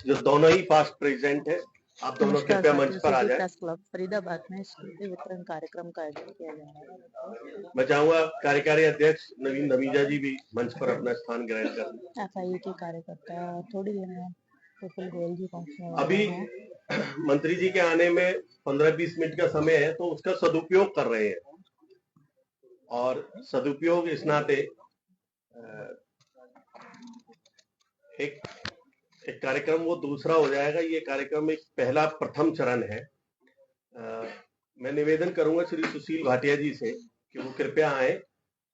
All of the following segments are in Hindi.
जो दोनों ही पास्ट प्रेसिडेंट है, आप दोनों कृपया मंच पर आ जाए। क्लब फरीदाबाद में स्कूटी वितरण कार्यक्रम का आयोजन किया जा रहा है। मैं चाहूंगा कार्यकारी अध्यक्ष नवीन धमीजा जी भी मंच पर अपना स्थान ग्रहण करें। एफआईयू के कार्यकर्ता थोड़ी देर में प्रफुल्ल गोयल जी पहुंचने वाले अभी हैं। मंत्री जी के आने में 15-20 मिनट का समय है, तो उसका सदुपयोग कर रहे हैं, और सदुपयोग इस नाते एक कार्यक्रम वो दूसरा हो जाएगा। ये कार्यक्रम एक पहला प्रथम चरण है। मैं निवेदन करूंगा श्री सुशील भाटिया जी से कि वो कृपया आए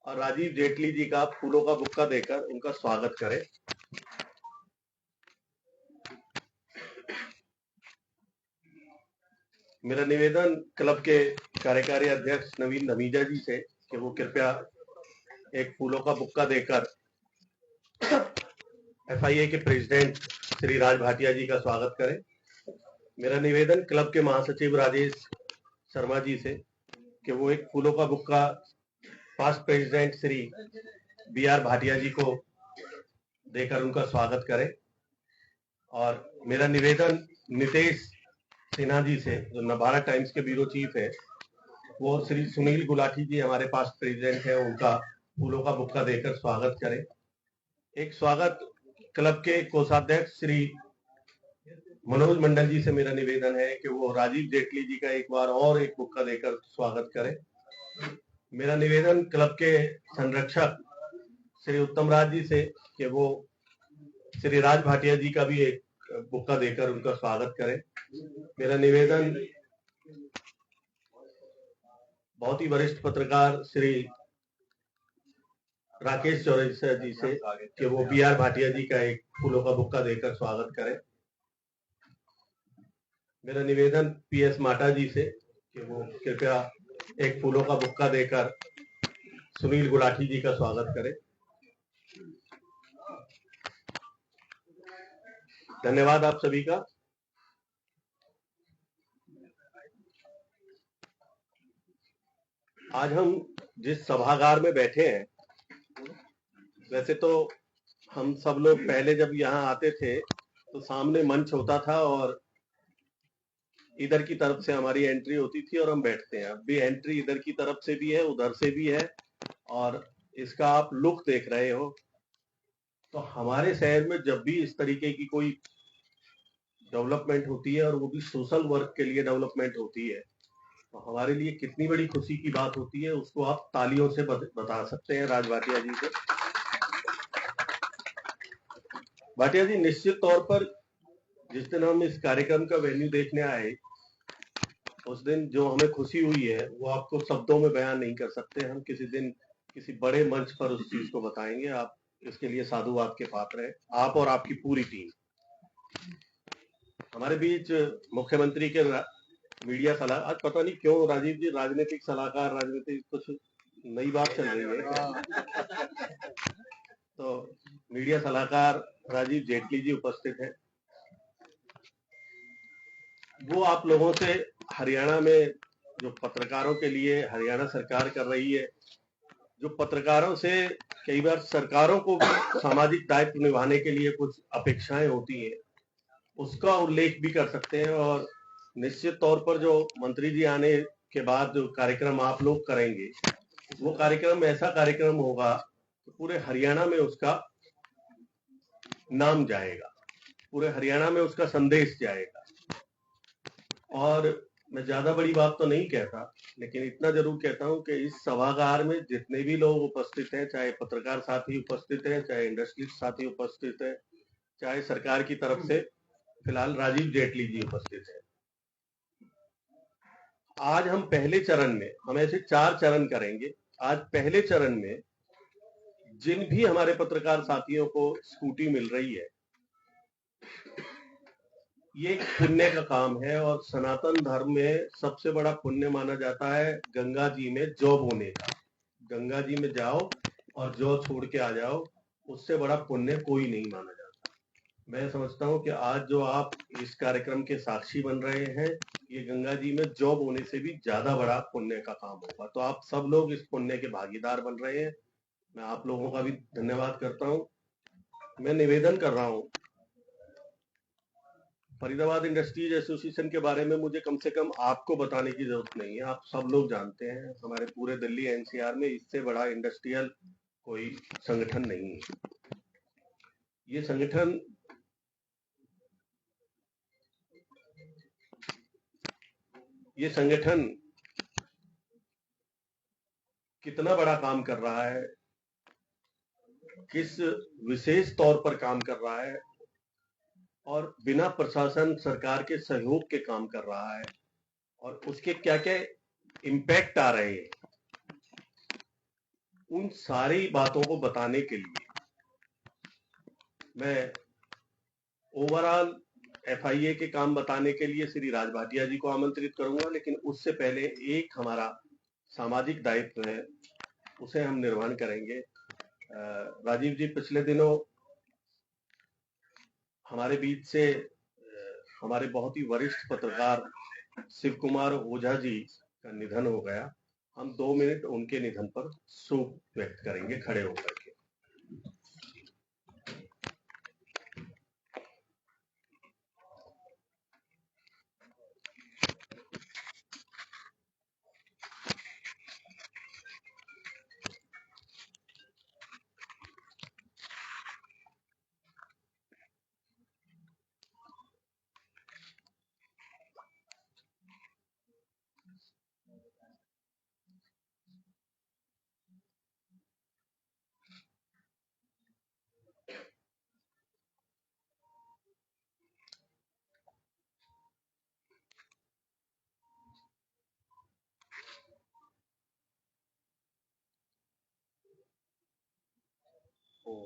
और राजीव जेटली जी का फूलों का बुक्का देकर उनका स्वागत करें। मेरा निवेदन क्लब के कार्यकारी अध्यक्ष नवीन धमीजा जी से कि वो कृपया एक फूलों का बुक्का देकर एफआईए के प्रेसिडेंट श्री राज भाटिया जी का स्वागत करें। मेरा निवेदन क्लब के महासचिव राजेश शर्मा जी से कि वो एक फूलों का bouquet past president Shri B R Bhatia ji को देकर उनका स्वागत करें। और मेरा निवेदन नितेश सिन्हा जी से, जो नवारा टाइम्स के ब्यूरो चीफ है, वो श्री सुनील गुलाटी जी हमारे पास प्रेसिडेंट है, उनका फूलों का बुक्का देकर स्वागत करें। एक स्वागत क्लब के कोषाध्यक्ष श्री मनोज मंडल जी से मेरा निवेदन है कि वो राजीव जेटली जी का एक बार और एक बुक्का देकर स्वागत करें। मेरा निवेदन क्लब के संरक्षक श्री उत्तम राज जी से कि वो श्री राज भाटिया जी का भी एक बुक्का देकर उनका स्वागत करें। मेरा निवेदन बहुत ही वरिष्ठ पत्रकार श्री राकेश चौरसिया जी से कि वो बीआर भाटिया जी का एक फूलों का बुक्का देकर स्वागत करें। मेरा निवेदन पीएस माटा जी से कि वो कृपया एक फूलों का बुक्का देकर सुनील गुलाटी जी का स्वागत करें। धन्यवाद आप सभी का। आज हम जिस सभागार में बैठे हैं, वैसे तो हम सब लोग पहले जब यहाँ आते थे तो सामने मंच होता था और इधर की तरफ से हमारी एंट्री होती थी और हम बैठते हैं। अब भी एंट्री इधर की तरफ से भी है, उधर से भी है, और इसका आप लुक देख रहे हो। तो हमारे शहर में जब भी इस तरीके की कोई डेवलपमेंट होती है, और वो भी सोशल वर्क के लिए डेवलपमेंट होती है, तो हमारे लिए कितनी बड़ी खुशी की बात होती है, उसको आप तालियों से बता सकते हैं राज भाटिया जी से। भाटिया जी, निश्चित तौर पर जिस दिन हम इस कार्यक्रम का वेन्यू देखने आए, उस दिन जो हमें खुशी हुई है वो आपको शब्दों में बयान नहीं कर सकते। हम किसी दिन किसी बड़े मंच पर उस चीज को बताएंगे। आप इसके लिए साधुवाद के पात्र हैं, आप और आपकी पूरी टीम। हमारे बीच मुख्यमंत्री के मीडिया सलाह, आज पता नहीं क्यों राजीव जी राजनीतिक सलाहकार, राजनीतिक कुछ नई बात चल रही है। तो मीडिया सलाहकार राजीव जेटली जी उपस्थित हैं। वो आप लोगों से हरियाणा में जो पत्रकारों के लिए हरियाणा सरकार कर रही है, जो पत्रकारों से कई बार सरकारों को भी सामाजिक दायित्व निभाने के लिए कुछ अपेक्षाएं होती हैं, उसका उल्लेख भी कर सकते हैं। और निश्चित तौर पर जो मंत्री जी आने के बाद जो कार्यक्रम आप लोग करेंगे, वो कार्यक्रम ऐसा कार्यक्रम होगा तो पूरे हरियाणा में उसका नाम जाएगा, पूरे हरियाणा में उसका संदेश जाएगा। और मैं ज्यादा बड़ी बात तो नहीं कहता, लेकिन इतना जरूर कहता हूं कि इस सभागार में जितने भी लोग उपस्थित हैं, चाहे पत्रकार साथी उपस्थित हैं, चाहे इंडस्ट्रियलिस्ट साथी उपस्थित है, चाहे सरकार की तरफ से फिलहाल राजीव जेटली जी उपस्थित है। आज हम पहले चरण में, हम ऐसे 4 चरण करेंगे। आज पहले चरण में जिन भी हमारे पत्रकार साथियों को स्कूटी मिल रही है, ये एक पुण्य का काम है, और सनातन धर्म में सबसे बड़ा पुण्य माना जाता है गंगा जी में जौ बोने का। गंगा जी में जाओ और जौ छोड़ के आ जाओ, उससे बड़ा पुण्य कोई नहीं माना जाता। मैं समझता हूँ कि आज जो आप इस कार्यक्रम के साक्षी बन रहे हैं, ये गंगा जी में जौ बोने से भी ज्यादा बड़ा पुण्य का काम होगा। तो आप सब लोग इस पुण्य के भागीदार बन रहे हैं। मैं आप लोगों का भी धन्यवाद करता हूँ। मैं निवेदन कर रहा हूँ फरीदाबाद इंडस्ट्रीज एसोसिएशन के बारे में मुझे कम से कम आपको बताने की जरूरत नहीं है, आप सब लोग जानते हैं। हमारे पूरे दिल्ली एनसीआर में इससे बड़ा इंडस्ट्रियल कोई संगठन नहीं है। ये संगठन कितना बड़ा काम कर रहा है, किस विशेष तौर पर काम कर रहा है और बिना प्रशासन सरकार के सहयोग के काम कर रहा है और उसके क्या क्या इम्पैक्ट आ रहे हैं, उन सारी बातों को बताने के लिए मैं ओवरऑल एफआईए के काम बताने के लिए श्री राज भाटिया जी को आमंत्रित करूंगा। लेकिन उससे पहले एक हमारा सामाजिक दायित्व है, उसे हम निर्वहन करेंगे। राजीव जी, पिछले दिनों हमारे बीच से हमारे बहुत ही वरिष्ठ पत्रकार शिव कुमार ओझा जी का निधन हो गया। हम 2 मिनट उनके निधन पर शोक व्यक्त करेंगे खड़े होकर के।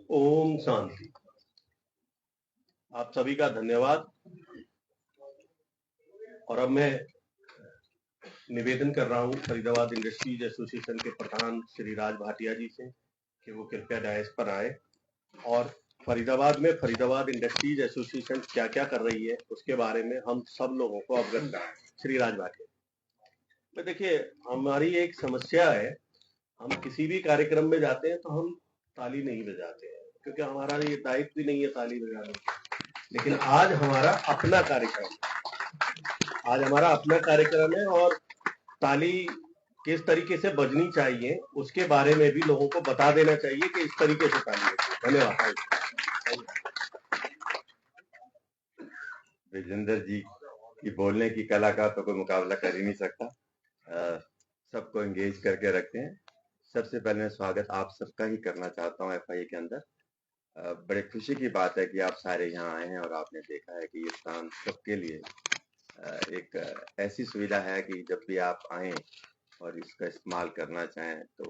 ओम शांति। आप सभी का धन्यवाद। और अब मैं निवेदन कर रहा हूं फरीदाबाद इंडस्ट्रीज एसोसिएशन के प्रधान श्री राज भाटिया जी से कि वो कृपया डायस पर आए और फरीदाबाद में फरीदाबाद इंडस्ट्रीज एसोसिएशन क्या क्या कर रही है उसके बारे में हम सब लोगों को अवगत कराएं। श्री राज भाटिया। तो देखिए, हमारी एक समस्या है, हम किसी भी कार्यक्रम में जाते हैं तो हम ताली नहीं बजाते हैं, क्योंकि हमारा ये दायित्व भी नहीं है ताली बजाने का। लेकिन आज हमारा अपना कार्यक्रम है और ताली किस तरीके से बजनी चाहिए उसके बारे में भी लोगों को बता देना चाहिए कि इस तरीके से ताली बजनी। धन्यवाद। विजेंद्र जी की बोलने की कला का तो कोई मुकाबला कर ही नहीं सकता। सबको एंगेज करके रखते हैं। सबसे पहले मैं स्वागत आप सबका ही करना चाहता हूं एफआईए के अंदर। बड़े खुशी की बात है कि आप सारे यहाँ आए हैं और आपने देखा है कि ये स्थान सबके लिए एक ऐसी सुविधा है कि जब भी आप आए और इसका इस्तेमाल करना चाहें तो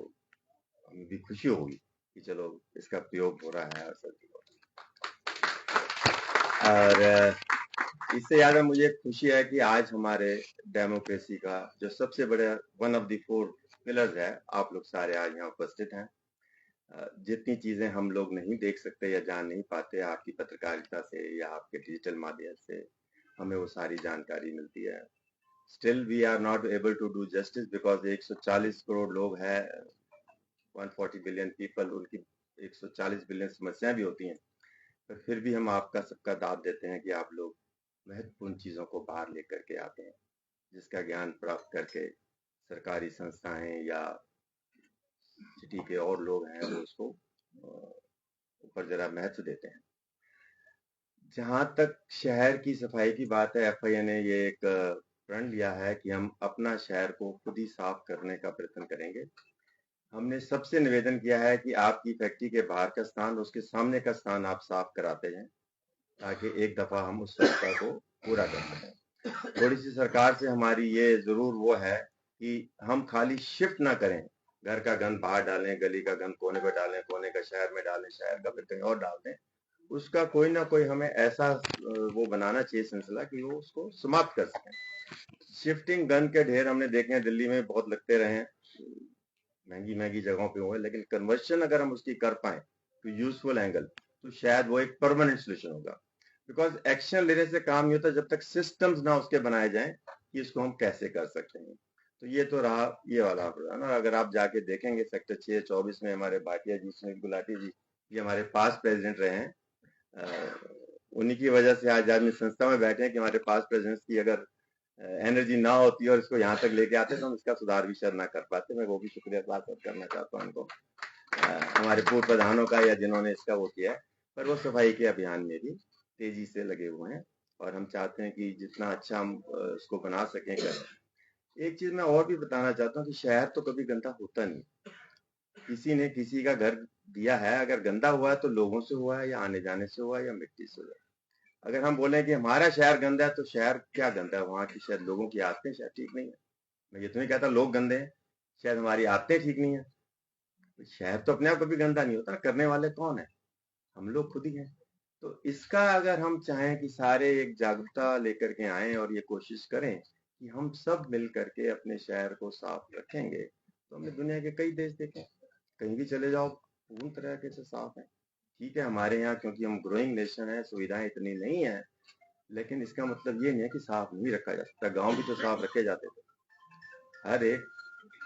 हमें भी खुशी होगी कि चलो इसका प्रयोग हो रहा है। और इससे ज्यादा मुझे खुशी है कि आज हमारे डेमोक्रेसी का जो सबसे बड़ा वन ऑफ द 4 पिलर्स है, आप लोग सारे आज यहाँ उपस्थित हैं। जितनी चीजें हम लोग नहीं देख सकते या जान नहीं पाते, आपकी पत्रकारिता से या आपके डिजिटल माध्यम से हमें वो सारी जानकारी मिलती है। Still we are not able to do justice because 140 crore लोग हैं, 140 बिलियन पीपल, उनकी 140 बिलियन समस्याएं भी होती हैं। पर फिर भी हम आपका सबका दाद देते हैं कि आप लोग महत्वपूर्ण चीजों को बाहर लेकर के आते हैं, जिसका ज्ञान प्राप्त करके सरकारी संस्थाएं या सिटी के और लोग हैं वो उसको ऊपर जरा महत्व देते हैं। जहां तक शहर की सफाई की बात है, एफआईए ने ये एक प्रण लिया है कि हम अपना शहर को खुद ही साफ करने का प्रयत्न करेंगे। हमने सबसे निवेदन किया है कि आपकी फैक्ट्री के बाहर का स्थान, उसके सामने का स्थान आप साफ कराते जाएं, ताकि एक दफा हम उस स्वच्छता को पूरा कर सकें। थोड़ी सी सरकार से हमारी ये जरूर वो है कि हम खाली शिफ्ट ना करें, घर का गंद बाहर डालें, गली का गंद कोने पर डालें, कोने का शहर में डालें, शहर का फिर कहीं और डाल दें। उसका कोई ना कोई हमें ऐसा वो बनाना चाहिए सिलसिला कि वो उसको समाप्त कर सकें। शिफ्टिंग गन के ढेर हमने देखे हैं दिल्ली में बहुत लगते रहे हैं, महंगी जगहों पे हुए, लेकिन कन्वर्शन अगर हम उसकी कर पाए तो यूजफुल एंगल, तो शायद वो एक परमानेंट सोल्यूशन होगा। बिकॉज एक्शन लेने से काम नहीं होता जब तक सिस्टम्स ना उसके बनाए जाएं कि इसको हम कैसे कर सकते हैं। तो ये तो रहा ये वाला प्रोग्राम। और अगर आप जाके देखेंगे सेक्टर 6-24 में हमारे भाटिया जी, सुनील गुलाटी जी, ये हमारे पास प्रेसिडेंट रहे हैं, उन्हीं की वजह से आज आदमी संस्था में बैठे हैं कि हमारे पास प्रेजेंस की अगर एनर्जी ना होती और इसको यहाँ तक लेके आते तो हम इसका सुधार भी शायद ना कर पाते। मैं वो भी शुक्रिया करना चाहता हूँ उनको, हमारे पूर्व प्रधानों का या जिन्होंने इसका वो किया है। पर वो सफाई के अभियान में भी तेजी से लगे हुए हैं और हम चाहते हैं कि जितना अच्छा हम उसको बना सकें। एक चीज मैं और भी बताना चाहता हूँ कि शहर तो कभी गंदा होता नहीं। किसी ने किसी का घर दिया है, अगर गंदा हुआ है तो लोगों से हुआ है या आने जाने से हुआ है या मिट्टी से हुआ है। अगर हम बोले कि हमारा शहर गंदा है तो शहर क्या गंदा है, वहां की शायद लोगों की आदतें शायद ठीक नहीं है। मैं ये तो नहीं कहता लोग गंदे हैं, शायद हमारी आदतें ठीक नहीं है। शहर तो अपने आप कभी गंदा नहीं होता, करने वाले कौन है, हम लोग खुद ही हैं। तो इसका अगर हम चाहें कि सारे एक जागरूकता लेकर के आए और ये कोशिश करें कि हम सब मिल करके अपने शहर को साफ रखेंगे, तो हमने दुनिया के कई देश देखे, कहीं भी चले जाओ पूर्ण तरीके से साफ है। ठीक है, हमारे यहाँ क्योंकि हम ग्रोइंग नेशन है, सुविधाएं इतनी नहीं है, लेकिन इसका मतलब ये नहीं है कि साफ नहीं रखा जा सकता। गांव भी तो साफ रखे जाते थे। हर एक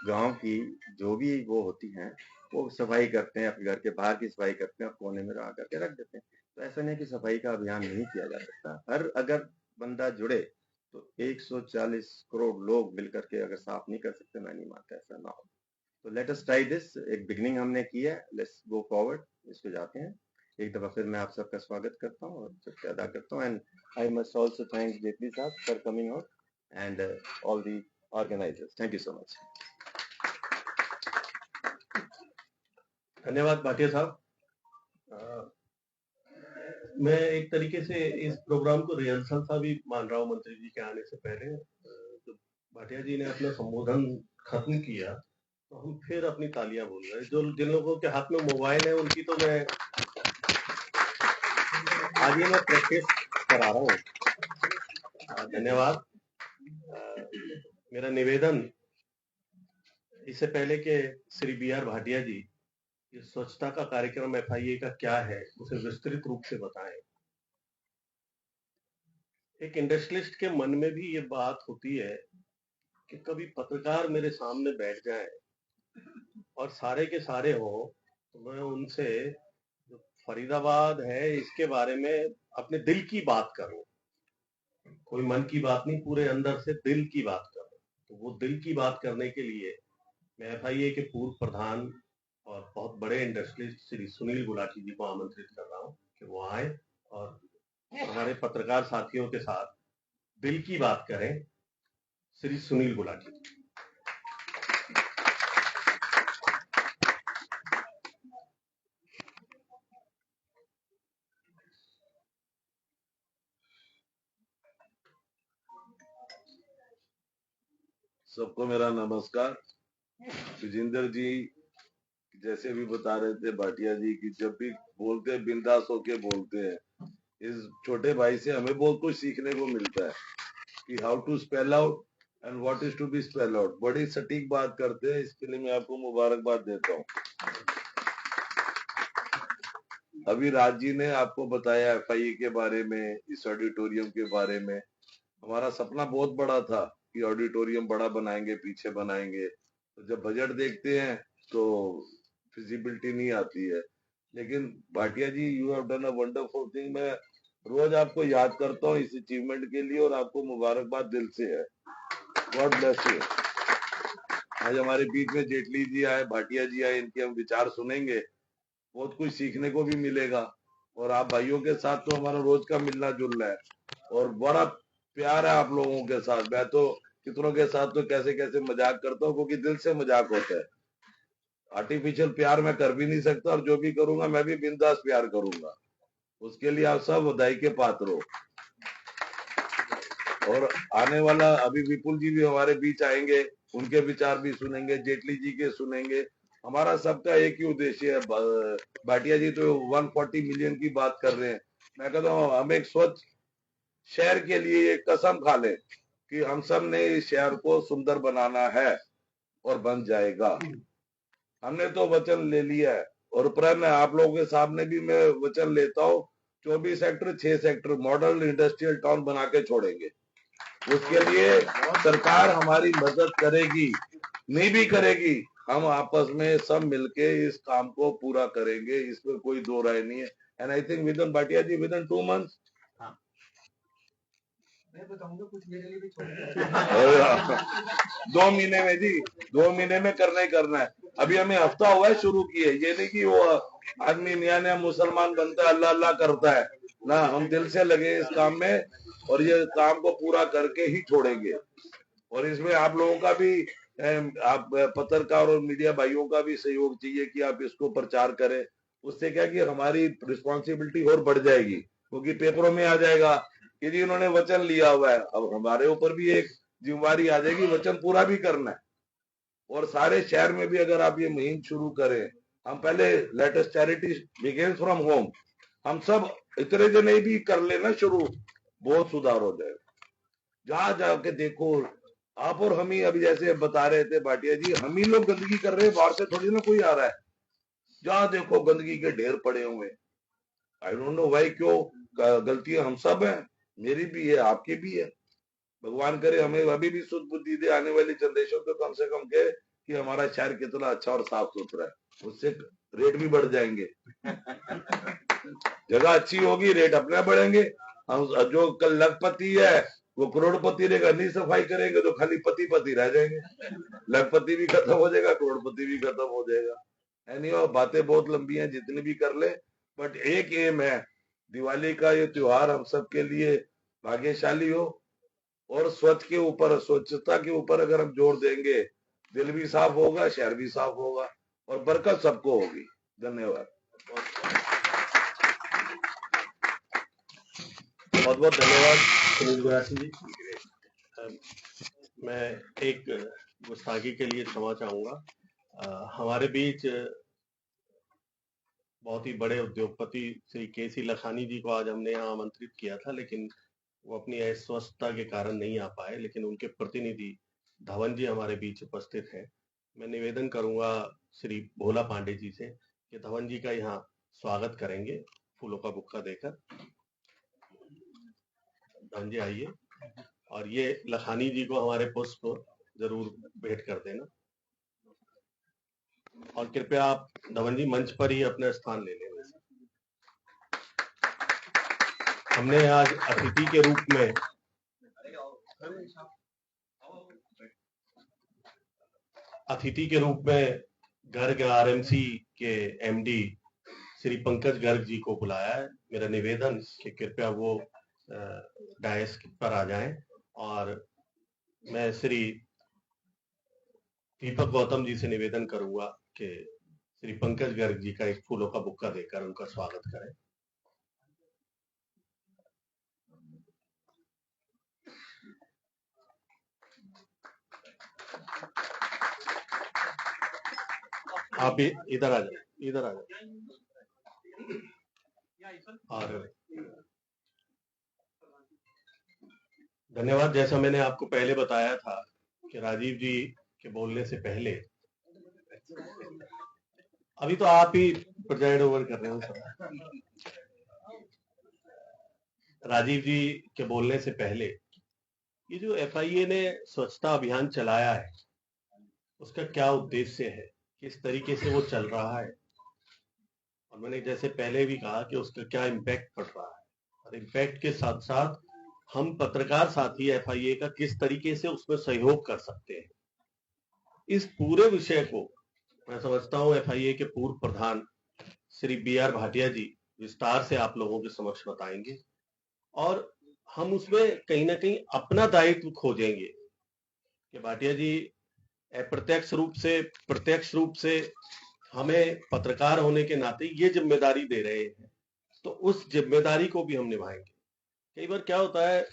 गांव की जो भी वो होती हैं वो सफाई करते हैं, अपने घर के बाहर की सफाई करते हैं और कोने में रखा करके रख देते हैं। तो ऐसा नहीं है कि सफाई का अभियान नहीं किया जा सकता। हर अगर बंदा जुड़े तो 140 करोड़ लोग मिलकर के अगर साफ नहीं कर सकते, मैं नहीं मानता ऐसा ना हो। तो लेट अस ट्राई दिस। एक बिगनिंग हमने की है, लेट्स गो फॉरवर्ड, इस पे जाते हैं। एक दफा फिर मैं आप सबका स्वागत करता हूँ और शुक्रिया अदा करता हूँ। And I must also thank Jaitley साहब for coming out and all the organisers. Thank you so much. धन्यवाद भाटिया साहब। मैं एक तरीके से इस प्रोग्राम को रिहर्सल सा भी मान रहा हूँ मंत्री जी के आने से पहले। तो भाटिया जी ने अपना संबोधन खत्म किया तो हम फिर अपनी तालियां बोल रहे हैं। जो जिन लोगों के हाथ में मोबाइल है उनकी तो मैं आज ये मैं प्रैक्टिस करा रहा हूँ। धन्यवाद। मेरा निवेदन इससे पहले कि श्री बी.आर. भाटिया जी ये स्वच्छता का कार्यक्रम FIA का क्या है उसे विस्तृत रूप से बताएं। एक इंडस्ट्रियलिस्ट के मन में भी ये बात होती है कि कभी पत्रकार मेरे सामने बैठ जाए और सारे के सारे हो तो मैं उनसे जो फरीदाबाद है इसके बारे में अपने दिल की बात करूं। कोई मन की बात नहीं, पूरे अंदर से दिल की बात करूं। तो वो दिल की बात करने के लिए मैं FIA के पूर्व प्रधान और बहुत बड़े इंडस्ट्रियलिस्ट श्री सुनील गुलाटी जी को आमंत्रित कर रहा हूं कि वो आए और हमारे पत्रकार साथियों के साथ दिल की बात करें। श्री सुनील गुलाटी जी। सबको मेरा नमस्कार। विजेंद्र जी जैसे भी बता रहे थे भाटिया जी की जब भी बोलते हैं बिंदास होके बोलते हैं। इस छोटे भाई से हमें बहुत कुछ सीखने को मिलता है कि how to spell out and what is to be spell out. बड़ी सटीक बात करते हैं, इसके लिए मैं आपको मुबारकबाद देता हूँ। अभी राज जी ने आपको बताया FIA के बारे में, इस ऑडिटोरियम के बारे में। हमारा सपना बहुत बड़ा था कि ऑडिटोरियम बड़ा बनाएंगे, पीछे बनाएंगे। तो जब बजट देखते हैं तो फिजिबिलिटी नहीं आती है। लेकिन Bhatia ji you have done a wonderful thing. मैं रोज आपको याद करता हूँ इस अचीवमेंट के लिए और आपको मुबारकबाद दिल से है। God bless you. आज हमारे बीच में जेटली जी आए, भाटिया जी आए, इनके हम विचार सुनेंगे, बहुत कुछ सीखने को भी मिलेगा। और आप भाइयों के साथ तो हमारा रोज का मिलना जुलना है और बड़ा प्यार है आप लोगों के साथ। मैं तो कितनों के साथ तो कैसे कैसे मजाक करता हूँ क्योंकि दिल से मजाक होता है। आर्टिफिशियल प्यार मैं कर भी नहीं सकता और जो भी करूंगा मैं भी बिंदास प्यार करूंगा। उसके लिए आप सब बधाई के पात्र हो। और आने वाला अभी विपुल जी भी हमारे बीच आएंगे, उनके विचार भी सुनेंगे, जेटली जी के सुनेंगे। हमारा सबका एक ही उद्देश्य है। भाटिया जी तो 140 मिलियन की बात कर रहे हैं। मैं कहता हूँ हम एक स्वच्छ शहर के लिए एक कसम खा लें कि हम सब ने इस शहर को सुंदर बनाना है और बन जाएगा। हमने तो वचन ले लिया है और प्रण आप लोगों के सामने भी मैं वचन लेता हूँ। 24 sector 6 sector model industrial town बना के छोड़ेंगे। उसके लिए सरकार हमारी मदद करेगी, नहीं भी करेगी, हम आपस में सब मिलके इस काम को पूरा करेंगे, इसमें कोई दो राय नहीं है। And I think within Bhatia ji within 2 months मैं बताऊंगा कुछ मेरे लिए भी छोड़ 2 महीने में जी, 2 महीने में करना ही करना है। अभी हमें हफ्ता हुआ है शुरू किए, ये नहीं कि वो आदमी नया मुसलमान बनता है अल्लाह अल्लाह करता है ना, हम दिल से लगे इस काम में और ये काम को पूरा करके ही छोड़ेंगे। और इसमें आप लोगों का भी आप पत्रकार और मीडिया भाइयों का भी सहयोग चाहिए कि आप इसको प्रचार करें। उससे क्या कि हमारी रिस्पॉन्सिबिलिटी और बढ़ जाएगी, क्योंकि पेपरों में आ जाएगा कि जी उन्होंने वचन लिया हुआ है। अब हमारे ऊपर भी एक जिम्मेवारी आ जाएगी, वचन पूरा भी करना है। और सारे शहर में भी अगर आप ये मुहिम शुरू करें, हम पहले latest charity begin from home, हम सब इतने जने भी कर लेना शुरू, बहुत सुधार हो जाएगा। जहां जाके देखो आप और हम ही, अभी जैसे बता रहे थे भाटिया जी, हम ही लोग गंदगी कर रहे हैं, बाहर से थोड़ी ना कोई आ रहा है। जहां देखो गंदगी के ढेर पड़े हुए। आई डोंट नो भाई क्यों, गलतियां हम सब हैं, मेरी भी है आपकी भी है। भगवान करे हमें अभी भी सुध बुद्धि दे, आने वाली जनरेशन को कम से कम कहे कि हमारा शहर कितना अच्छा और साफ सुथरा है, उससे रेट भी बढ़ जाएंगे। जगह अच्छी होगी रेट अपने बढ़ेंगे। हम जो कल लखपति है वो करोड़पति रहेगा, नहीं सफाई करेंगे तो खाली पति पति रह जाएंगे। लखपति भी खत्म हो जाएगा, करोड़पति भी खत्म हो जाएगा। एनी बातें बहुत लंबी हैं, जितनी भी कर ले, बट एक एम है, दिवाली का ये त्योहार हम सबके लिए भाग्यशाली हो और स्वच्छ के ऊपर, स्वच्छता के ऊपर अगर हम जोर देंगे, दिल भी साफ होगा, शहर भी साफ होगा और बरकत सबको होगी। धन्यवाद। बहुत बहुत धन्यवाद सुनील गुरासी जी। मैं एक गुस्ताखी के लिए क्षमा चाहूंगा। हमारे बीच बहुत ही बड़े उद्योगपति श्री केसी लखानी जी को आज हमने यहाँ आमंत्रित किया था, लेकिन वो अपनी अस्वस्थता के कारण नहीं आ पाए, लेकिन उनके प्रतिनिधि धवन जी हमारे बीच उपस्थित हैं। मैं निवेदन करूंगा श्री भोला पांडे जी से कि धवन जी का यहाँ स्वागत करेंगे फूलों का बुक्का देकर। धवन जी आइए और ये लखानी जी को हमारे पुष्प जरूर भेंट कर देना। और कृपया आप धवन जी मंच पर ही अपना स्थान ले लें। हमने आज अतिथि के रूप में गर्ग आरएमसी के एमडी श्री पंकज गर्ग जी को बुलाया है। मेरा निवेदन कि कृपया वो डायस पर आ जाएं और मैं श्री दीपक गौतम जी से निवेदन करूंगा कि श्री पंकज गर्ग जी का एक फूलों का बुक्का देकर उनका स्वागत करें। आप इधर आ जाए, इधर आ जाए। और धन्यवाद। जैसा मैंने आपको पहले बताया था कि राजीव जी के बोलने से पहले, अभी तो आप ही प्रेजाइड ओवर कर रहे हो सर। राजीव जी के बोलने से पहले ये जो एफआईए ने स्वच्छता अभियान चलाया है उसका क्या उद्देश्य है, किस तरीके से वो चल रहा है, और मैंने जैसे पहले भी कहा कि उसका क्या इम्पैक्ट पड़ रहा है, और इम्पैक्ट के साथ साथ हम पत्रकार साथी एफआईए का किस तरीके से उसमें सहयोग कर सकते हैं। इस पूरे विषय को मैं समझता हूं एफआईए के पूर्व प्रधान श्री बीआर भाटिया जी विस्तार से आप लोगों के समक्ष बताएंगे और हम उसमें कहीं ना कहीं अपना दायित्व खोजेंगे कि भाटिया जी अप्रत्यक्ष रूप से प्रत्यक्ष रूप से हमें पत्रकार होने के नाते ये जिम्मेदारी दे रहे हैं, तो उस जिम्मेदारी को भी हम निभाएंगे। कई बार क्या होता है,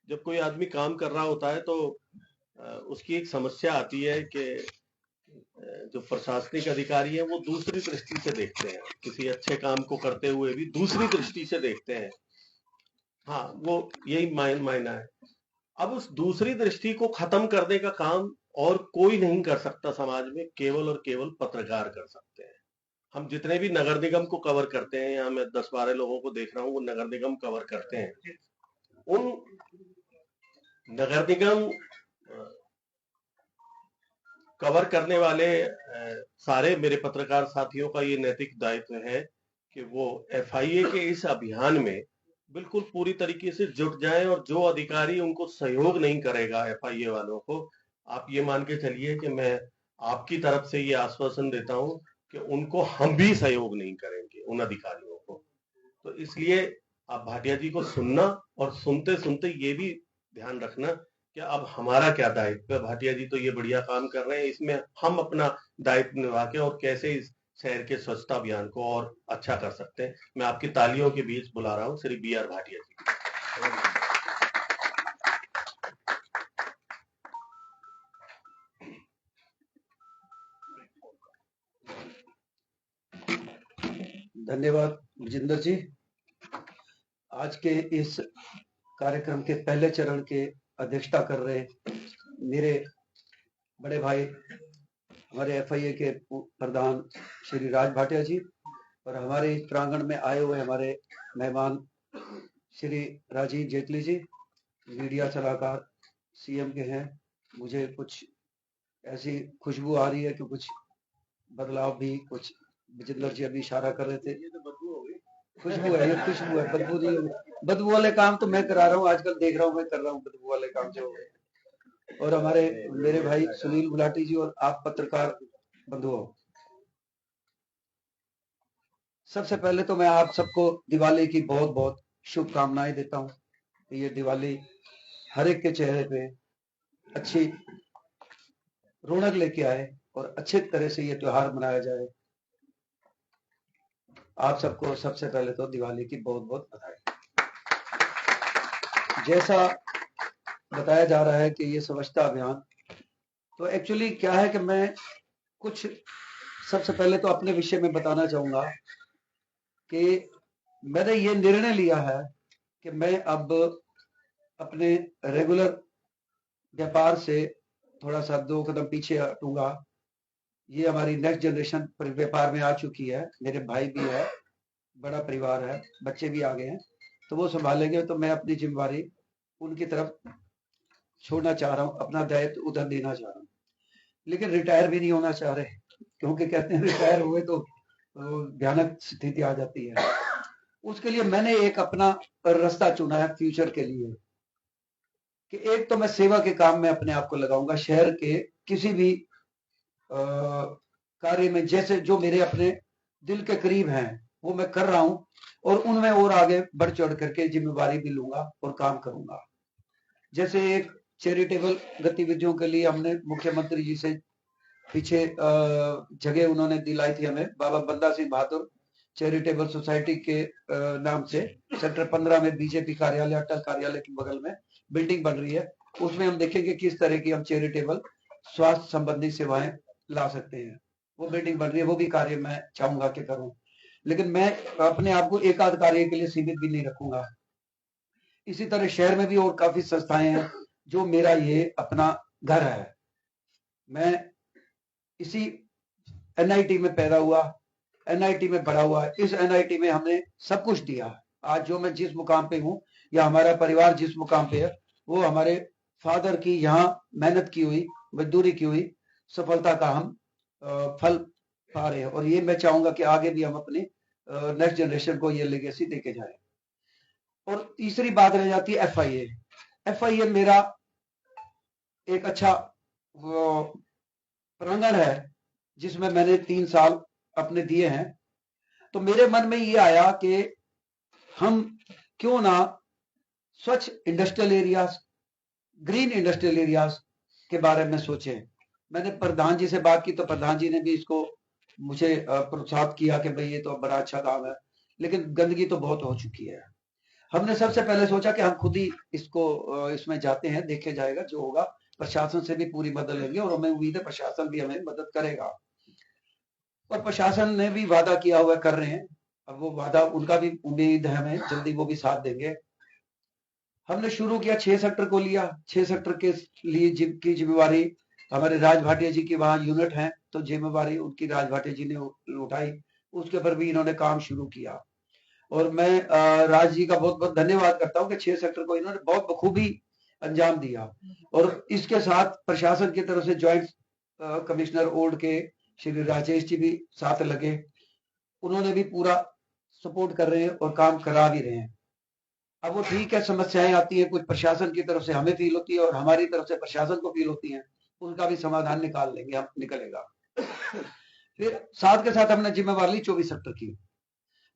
जब कोई आदमी काम कर रहा होता है तो उसकी एक समस्या आती है कि जो प्रशासनिक अधिकारी है वो दूसरी दृष्टि से देखते हैं, किसी अच्छे काम को करते हुए भी दूसरी दृष्टि से देखते हैं। हाँ, वो यही मायना है। अब उस दूसरी दृष्टि को खत्म करने का काम और कोई नहीं कर सकता समाज में, केवल और केवल पत्रकार कर सकते हैं। हम जितने भी नगर निगम को कवर करते हैं, यहाँ मैं 10-12 लोगों को देख रहा हूँ वो नगर निगम कवर करते हैं, उन नगर निगम कवर करने वाले सारे मेरे पत्रकार साथियों का ये नैतिक दायित्व है कि वो एफआईए के इस अभियान में बिल्कुल पूरी तरीके से जुट जाएं, और जो अधिकारी उनको सहयोग नहीं करेगा एफआईए वालों को, आप ये मान के चलिए कि मैं आपकी तरफ से ये आश्वासन देता हूं कि उनको हम भी सहयोग नहीं करेंगे, उन अधिकारियों को। तो इसलिए आप भाटिया जी को सुनना, और सुनते सुनते ये भी ध्यान रखना कि अब हमारा क्या दायित्व है। भाटिया जी तो ये बढ़िया काम कर रहे हैं, इसमें हम अपना दायित्व निभा के और कैसे इस शहर के स्वच्छता अभियान को और अच्छा कर सकते हैं। मैं आपकी तालियों के बीच बुला रहा हूँ श्री BR भाटिया जी। धन्यवाद विजेंद्र जी। आज के इस कार्यक्रम के पहले चरण के अध्यक्षता कर रहे मेरे बड़े भाई, हमारे एफआईए के प्रधान श्री राज भाटिया जी, और हमारे इस प्रांगण में आए हुए हमारे मेहमान श्री राजीव जेटली जी, मीडिया सलाहकार सीएम के हैं। मुझे कुछ ऐसी खुशबू आ रही है कि कुछ बदलाव भी, कुछ विजेंद्र जी अभी इशारा कर रहे थे, खुशबू है, ये खुशबू है, बदबू नहीं। बदबू वाले काम तो मैं करा रहा हूँ, आजकल देख रहा हूँ मैं कर रहा हूँ बदबू वाले काम जो। और हमारे मेरे भाई सुनील गुलाटी जी और आप पत्रकार बंधुओं, सबसे पहले तो मैं आप सबको दिवाली की बहुत बहुत शुभकामनाएं देता हूँ कि ये दिवाली हर एक के चेहरे पे अच्छी रौनक लेके आए और अच्छे तरह से ये त्योहार मनाया जाए। आप सबको सबसे पहले तो दिवाली की बहुत बहुत बधाई। जैसा बताया जा रहा है कि ये स्वच्छता अभियान, तो एक्चुअली क्या है कि मैं कुछ सबसे पहले तो अपने विषय में बताना चाहूंगा कि मैंने ये निर्णय लिया है कि मैं अब अपने रेगुलर व्यापार से थोड़ा सा 2 कदम पीछे हटूंगा। ये हमारी नेक्स्ट जनरेशन व्यापार में आ चुकी है, मेरे भाई भी है, बड़ा परिवार है, बच्चे भी आ गए हैं, तो वो संभालेंगे। तो मैं अपनी जिम्मेवारी उनकी तरफ छोड़ना चाह रहा हूँ, अपना दायित्व उधर देना चाह रहा हूँ, लेकिन रिटायर भी नहीं होना चाह रहे, क्योंकि कहते हैं रिटायर हुए तो भयानक स्थिति आ जाती है। उसके लिए मैंने एक अपना रास्ता चुना है फ्यूचर के लिए कि एक तो मैं सेवा के काम में अपने आप को लगाऊंगा, शहर के किसी भी कार्य में, जैसे जो मेरे अपने दिल के करीब हैं वो मैं कर रहा हूं, और उनमें और आगे बढ़ चढ़ करके जिम्मेवारी भी लूंगा और काम करूंगा। जैसे एक चैरिटेबल गतिविधियों के लिए हमने मुख्यमंत्री जी से पीछे जगह उन्होंने दिलाई थी हमें, बाबा बंदा सिंह बहादुर चैरिटेबल सोसाइटी के नाम से सेक्टर 15 में बीजेपी कार्यालय, अटल कार्यालय के बगल में बिल्डिंग बन रही है। उसमें हम देखेंगे किस तरह की हम चैरिटेबल स्वास्थ्य संबंधी सेवाएं ला सकते हैं। वो बिल्डिंग बन रही है, वो भी कार्य मैं चाहूंगा कि करूं, लेकिन मैं अपने आप को एक आध कार्य के लिए सीमित भी नहीं रखूंगा। इसी तरह शहर में भी और काफी संस्थाएं हैं जो मेरा ये अपना घर है। मैं इसी एनआईटी में पैदा हुआ, एनआईटी में बड़ा हुआ, इस एनआईटी में हमने सब कुछ दिया। आज जो मैं जिस मुकाम पे हूँ या हमारा परिवार जिस मुकाम पे है, वो हमारे फादर की यहाँ मेहनत की हुई, मजदूरी की हुई सफलता का हम फल पा रहे हैं। और ये मैं चाहूंगा कि आगे भी हम अपने नेक्स्ट जनरेशन को ये लेगेसी देके जाए। और तीसरी बात रह जाती है एफआईए। एफआईए मेरा एक अच्छा प्रांगण है जिसमें मैंने 3 साल अपने दिए हैं। तो मेरे मन में ये आया कि हम क्यों ना स्वच्छ industrial areas, green industrial areas के बारे में सोचें। मैंने प्रधान जी से बात की तो प्रधान जी ने भी इसको मुझे प्रोत्साहित किया कि भाई ये तो बड़ा अच्छा काम है, लेकिन गंदगी तो बहुत हो चुकी है। हमने सबसे पहले सोचा कि हम खुद ही इसको इसमें जाते हैं, देखे जाएगा जो होगा। प्रशासन से भी पूरी मदद लेंगे और हमें उम्मीद है प्रशासन भी हमें मदद करेगा, और प्रशासन ने भी वादा किया हुआ कर रहे हैं। अब वो वादा उनका भी उम्मीद है हमें जल्दी वो भी साथ देंगे। हमने शुरू किया 6 सेक्टर को लिया, 6 सेक्टर के लिए की जिम्मेवारी हमारे राज भाटिया जी की वहां यूनिट है, तो जिम्मेवारी उनकी राज भाटिया जी ने उठाई, उसके ऊपर भी इन्होंने काम शुरू किया। और मैं राज जी का बहुत बहुत धन्यवाद करता हूँ कि 6 सेक्टर को इन्होंने बहुत बखूबी अंजाम दिया। और इसके साथ प्रशासन की तरफ से ज्वाइंट कमिश्नर ओल्ड के श्री राजेश जी भी साथ लगे, उन्होंने भी पूरा सपोर्ट कर रहे हैं और काम करा भी रहे हैं। अब वो ठीक है, समस्याएं आती हैं, कुछ प्रशासन की तरफ से हमें फील होती है और हमारी तरफ से प्रशासन को फील होती है, उनका भी समाधान निकाल लेंगे हम, निकलेगा। फिर साथ के साथ हमने जिम्मेवारी ली 24 सेक्टर की।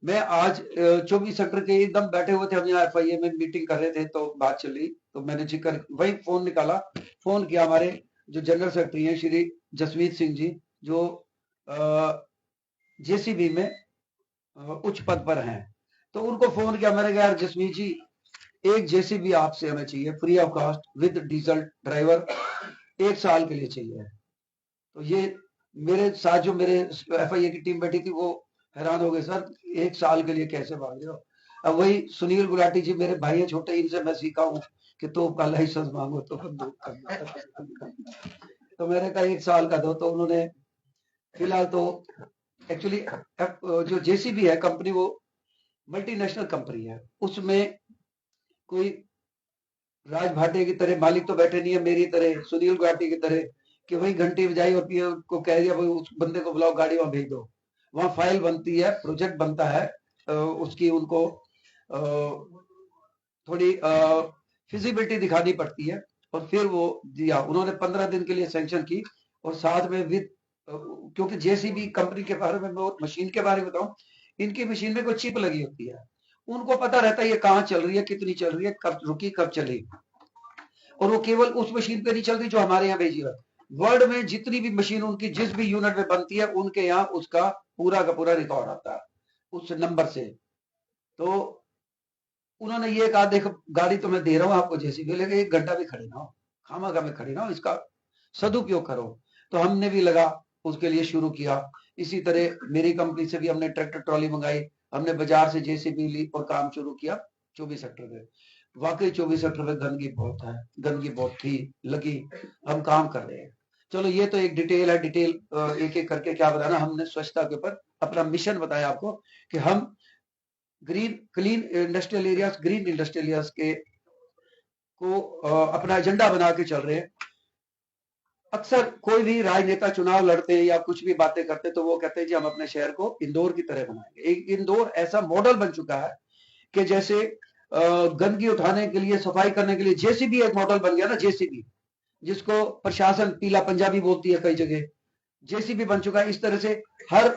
मैं आज 24 सेक्टर के एकदम बैठे हुए थे, हम यहाँ FIA में मीटिंग कर रहे थे तो बात चली, तो मैंने जिक्र वही फोन निकाला, फोन किया हमारे जो जनरल सेक्रेटरी हैं श्री जसमीत सिंह जी, जो JCB में उच्च पद पर हैं, तो उनको फोन किया। मैंने कहा यार जसमीत जी, एक JCB आपसे हमें चाहिए free of cost with diesel driver, 1 साल के लिए चाहिए। तो ये मेरे साथ जो मेरे FIA की टीम बैठी थी वो हैरान हो गए, सर 1 साल के लिए कैसे मांग रहे हो। अब वही सुनील गुलाटी जी मेरे भाई हैं छोटे, इनसे मैं सीखा हूँ कि तो का लाइसेंस मांगो तो बंदूक का। तो मैंने कहा 1 साल का दो, तो उन्होंने फिलहाल तो एक्चुअली जो JCB है कंपनी वो मल्टीनेशनल कंपनी है, उसमें कोई राज भाटिया की तरह मालिक तो बैठे नहीं है, मेरी तरह सुनील गुलाटी की तरह कि वही घंटी बजाई और फिर को कह दिया भाई उस बंदे को बुलाओ, गाड़ी वहां भेज दो। वहां फाइल बनती है, प्रोजेक्ट बनता है, उसकी उनको थोड़ी फिजिबिलिटी दिखानी पड़ती है और फिर वो दिया। उन्होंने 15 दिन के लिए सैंक्शन की और साथ में विद, क्योंकि JCB कंपनी के बारे में मशीन के बारे में बताऊं, इनकी मशीन में कोई चिप लगी होती है, उनको पता रहता है ये कहाँ चल रही है, कितनी चल रही है, कब रुकी कब चली, और वो केवल उस मशीन पे नहीं चल रही जो हमारे यहाँ भेजी है। वर्ल्ड में जितनी भी मशीन उनकी जिस भी यूनिट में बनती है, उनके यहाँ उसका पूरा का पूरा रिकॉर्ड आता है उस नंबर से। तो उन्होंने ये कहा देखो गाड़ी तो मैं दे रहा हूँ आपको JCB, लेकिन 1 घंटा भी खड़े ना हो, खामखा में खड़े ना हो, इसका सदुपयोग करो। तो हमने भी लगा उसके लिए शुरू किया। इसी तरह मेरी कंपनी से भी हमने ट्रैक्टर ट्रॉली मंगाई, हमने बाजार से JCB ली और काम शुरू किया 24 सेक्टर में। वाकई 24 सेक्टर में गंदगी बहुत है, गंदगी बहुत थी, लगी, हम काम कर रहे हैं। चलो ये तो एक डिटेल है, डिटेल एक एक करके क्या बताना। हमने स्वच्छता के ऊपर अपना मिशन बताया आपको कि हम clean industrial areas, green industrial areas के को अपना एजेंडा बना के चल रहे हैं। अक्सर कोई भी राजनेता चुनाव लड़ते हैं या कुछ भी बातें करते तो वो कहते हैं जी हम अपने शहर को इंदौर की तरह बनाएंगे। एक इंदौर ऐसा मॉडल बन चुका है कि जैसे गंदगी उठाने के लिए, सफाई करने के लिए JCB एक मॉडल बन गया ना, JCB जिसको प्रशासन पीला पंजाबी बोलती है कई जगह, JCB बन चुका है। इस तरह से हर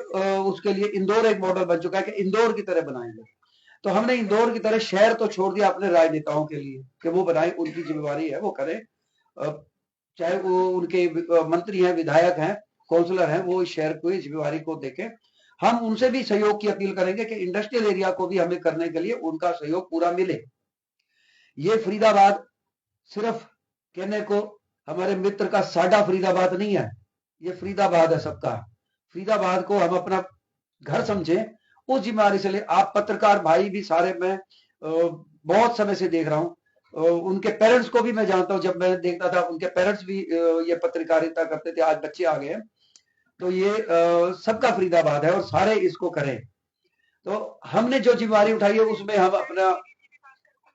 उसके लिए इंदौर एक मॉडल बन चुका है कि इंदौर की तरह बनाएंगे। तो हमने इंदौर की तरह शहर तो छोड़ दिया अपने राजनेताओं के लिए कि वो बनाए, उनकी जिम्मेवारी है वो करें, चाहे वो उनके मंत्री हैं, विधायक हैं, काउंसलर हैं, वो इस शहर को, इस जिम्मेवारी को देखें। हम उनसे भी सहयोग की अपील करेंगे कि इंडस्ट्रियल एरिया को भी हमें करने के लिए उनका सहयोग पूरा मिले। ये फरीदाबाद सिर्फ कहने को हमारे मित्र का साडा फरीदाबाद नहीं है, ये फरीदाबाद है सबका। फरीदाबाद को हम अपना घर समझें, उस जिम्मेवारी से ले। आप पत्रकार भाई भी सारे, मैं बहुत समय से देख रहा हूँ, उनके पेरेंट्स को भी मैं जानता हूँ, जब मैं देखता था उनके पेरेंट्स भी ये पत्रकारिता करते थे, आज बच्चे आ गए। तो ये सबका फरीदाबाद है और सारे इसको करें। तो हमने जो जिम्मेवारी उठाई है उसमें हम अपना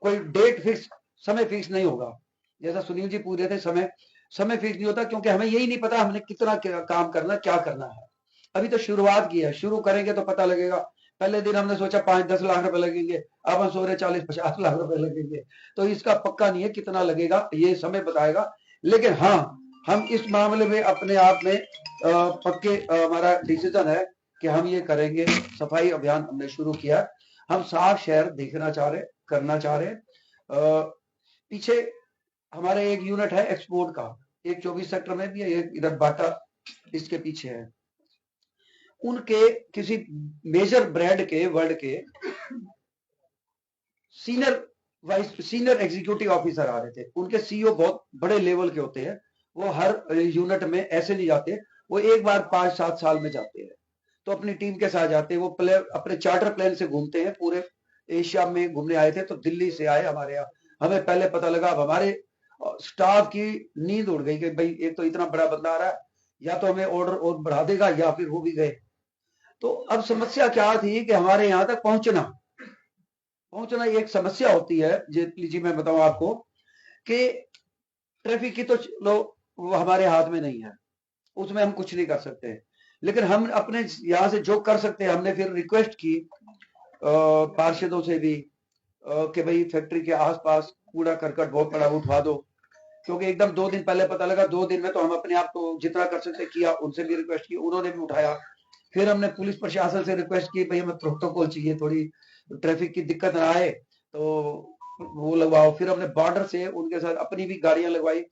कोई डेट फिक्स, समय फिक्स नहीं होगा। जैसा सुनील जी पूछ रहे थे, समय फिक्स नहीं होता, क्योंकि हमें यही नहीं पता हमने कितना काम करना, क्या करना है। अभी तो शुरुआत की है, शुरू करेंगे तो पता लगेगा। पहले दिन हमने सोचा 5-10 लाख रुपए लगेंगे, अब हम सोच रहे 40-50 लाख रुपए लगेंगे। तो इसका पक्का नहीं है कितना लगेगा, ये समय बताएगा। लेकिन हाँ, हम इस मामले में अपने आप में पक्के, हमारा डिसीजन है कि हम ये करेंगे। सफाई अभियान हमने शुरू किया, हम साफ शहर देखना चाह रहे, करना चाह रहे। पीछे हमारे एक यूनिट है एक्सपोर्ट का, एक 24 सेक्टर में भी है, एक इधर बाटा इसके पीछे है। उनके किसी मेजर ब्रांड के, वर्ल्ड के सीनियर एग्जीक्यूटिव ऑफिसर आ रहे थे। उनके CEO बहुत बड़े लेवल के होते हैं, वो हर यूनिट में ऐसे नहीं जाते, वो एक बार 5-7 साल में जाते हैं। तो अपनी टीम के साथ जाते हैं, वो अपने चार्टर प्लेन से घूमते हैं, पूरे एशिया में घूमने आए थे। तो दिल्ली से आए हमारे यहाँ, हमें पहले पता लगा, अब हमारे स्टाफ की नींद उड़ गई कि भाई एक तो इतना बड़ा बंदा आ रहा है, या तो हमें ऑर्डर और बढ़ा देगा या फिर वो भी गए। तो अब समस्या क्या थी कि हमारे यहाँ तक पहुंचना एक समस्या होती है। जी मैं बताऊं आपको कि ट्रैफिक की तो लो वो हमारे हाथ में नहीं है, उसमें हम कुछ नहीं कर सकते। लेकिन हम अपने यहाँ से जो कर सकते हैं, हमने फिर रिक्वेस्ट की पार्षदों से भी, कि भाई फैक्ट्री के आसपास कूड़ा करकट बहुत बड़ा उठवा दो, क्योंकि एकदम 2 दिन पहले पता लगा, 2 दिन में तो हम अपने आप को जितना कर सकते किया, उनसे भी रिक्वेस्ट की, उन्होंने भी उठाया। फिर हमने पुलिस प्रशासन से रिक्वेस्ट की, भाई हमें प्रोटोकॉल चाहिए, थोड़ी ट्रैफिक की दिक्कत ना आए, तो वो लगवाओ। फिर हमने बॉर्डर से उनके साथ अपनी भी गाड़ियां लगवाई,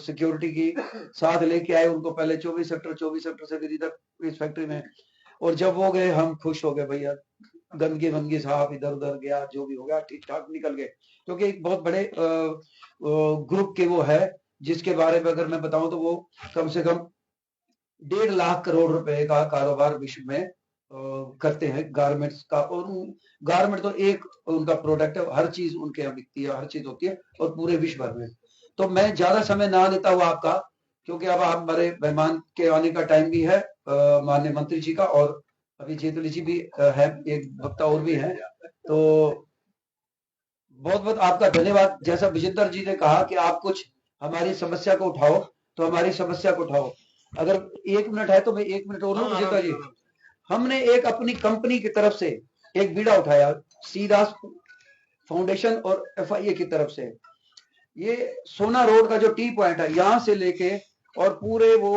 सिक्योरिटी की साथ लेके आए उनको, पहले 24 सेक्टर से फिर इधर इस फैक्ट्री में। और जब वो गए हम खुश हो गए, भैया गंदगी वंदगी साफ इधर उधर गया, जो भी हो गया ठीक ठाक निकल गए। क्योंकि एक बहुत बड़े ग्रुप के वो है, जिसके बारे में अगर मैं बताऊं तो वो कम से कम 1.5 लाख करोड़ रुपए का कारोबार विश्व में करते हैं गारमेंट्स का। और गारमेंट तो एक उनका प्रोडक्ट है, हर चीज उनके यहाँ बिकती है, हर चीज होती है, और पूरे विश्व भर में। तो मैं ज्यादा समय ना लेता हुआ आपका, क्योंकि अब आप हमारे मेहमान के आने का टाइम भी है, माननीय मंत्री जी का, और अभी जेतली जी भी है, एक वक्ता और भी है। तो बहुत बहुत आपका धन्यवाद। जैसा विजेंद्र जी ने कहा कि आप कुछ हमारी समस्या को उठाओ, तो हमारी समस्या को उठाओ। अगर 1 मिनट है तो मैं 1 मिनट और लूं विजेंद्र जी। हमने एक अपनी कंपनी की तरफ से एक बीड़ा उठाया, सीदास फाउंडेशन और FIA की तरफ से। ये सोना रोड का जो टी पॉइंट है, यहां से लेके और पूरे वो